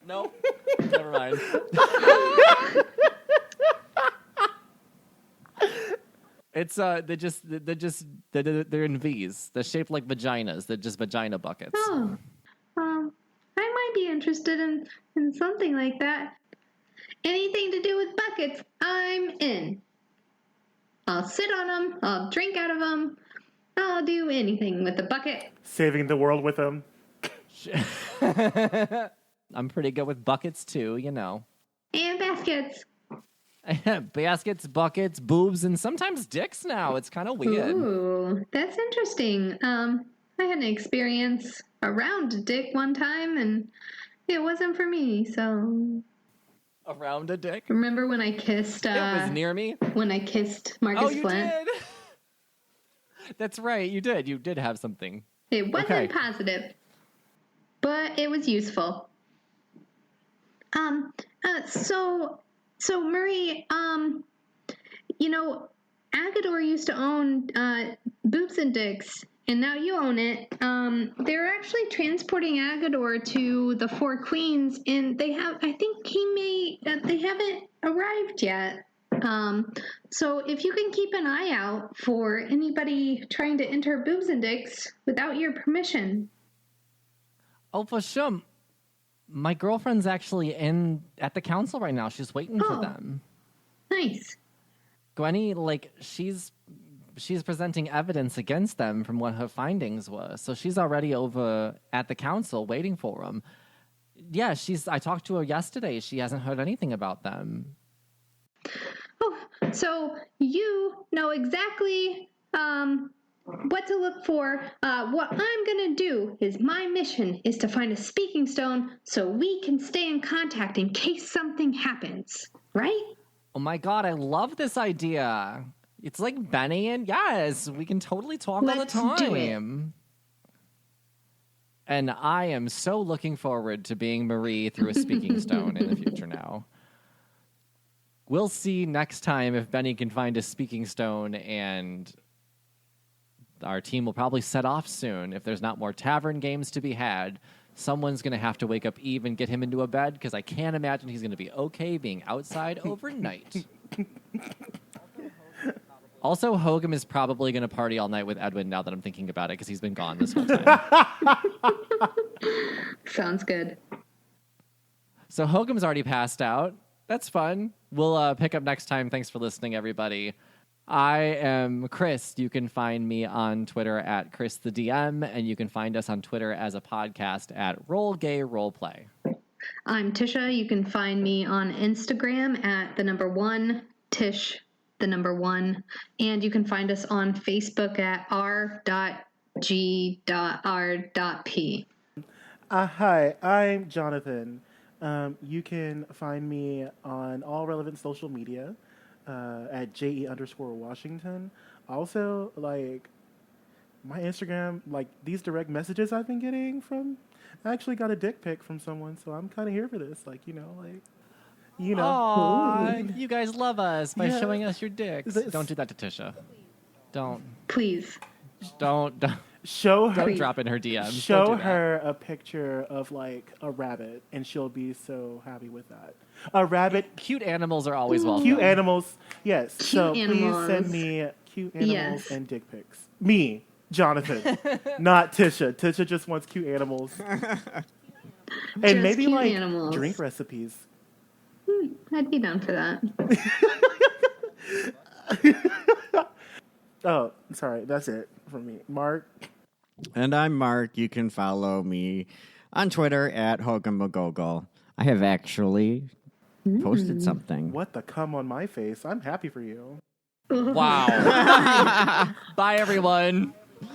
Nope. Never mind. It's they're in V's. They're shaped like vaginas. They're just vagina buckets. Oh, I might be interested in something like that. Anything to do with buckets, I'm in. I'll sit on them. I'll drink out of them. I'll do anything with the bucket. Saving the world with them. I'm pretty good with buckets too, And baskets. Baskets, buckets, boobs, and sometimes dicks now. It's kind of weird. Ooh, that's interesting. I had an experience around a dick one time, and it wasn't for me, so... Around a dick? Remember when I kissed... it was near me? When I kissed Marcus Flint? Oh, you did? That's right, you did. You did have something. It wasn't positive, but it was useful. So Marie, Agador used to own Boobs and Dicks, and now you own it. They're actually transporting Agador to the Four Queens, and they haven't arrived yet. So if you can keep an eye out for anybody trying to enter Boobs and Dicks without your permission. Oh, for sure. My girlfriend's actually at the council right now. She's waiting for them. Nice. Gwenny, she's presenting evidence against them from what her findings were. So she's already over at the council waiting for them. Yeah, I talked to her yesterday. She hasn't heard anything about them. Oh, so you know exactly what to look for. What I'm going to do is my mission is to find a speaking stone so we can stay in contact in case something happens, right? Oh my God, I love this idea. It's like Benny and yes, we can totally talk all the time. Do it. And I am so looking forward to being Marie through a speaking stone in the future now. We'll see next time if Benny can find a speaking stone, and our team will probably set off soon. If there's not more tavern games to be had, someone's going to have to wake up Eve and get him into a bed, because I can't imagine he's going to be okay being outside overnight. Also, Hogum is probably going to party all night with Edwin now that I'm thinking about it, because he's been gone this whole time. Sounds good. So Hogum's already passed out. That's fun. We'll pick up next time. Thanks for listening, everybody. I am Chris. You can find me on Twitter at Chris the DM, and you can find us on Twitter as a podcast at Roll Gay Roleplay. I'm Tisha. You can find me on Instagram at @Tish1, and you can find us on Facebook at r.g.r.p. Hi, I'm Jonathan. You can find me on all relevant social media at JE_Washington. Also, my Instagram, these direct messages I've been getting from, I actually got a dick pic from someone, so I'm kind of here for this. Aww, you guys love us by Yeah. showing us your dicks. This- Don't do that to Tisha. Don't Please. Show her. don't drop in her DMs. Don't Show do that. her a picture of like a rabbit, and she'll be so happy with that. A rabbit, Cute animals are always welcome. cute animals. Yes. Cute so please animals. send me cute animals Yes. and dick pics. Me, Jonathan, not Tisha. Tisha just wants cute animals. And Just maybe cute like animals. drink recipes. I'd be down for that. Oh, sorry. That's it for me. Mark. And I'm Mark. You can follow me on Twitter at HoganMcGogol. I have actually posted something. What the cum on my face? I'm happy for you. Wow. Bye, everyone.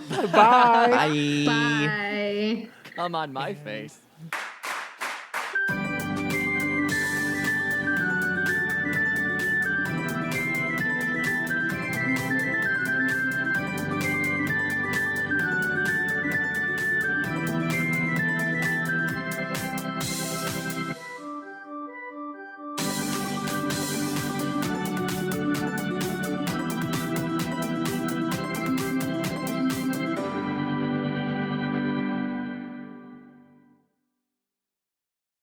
Bye. Bye. Bye. Come on my face.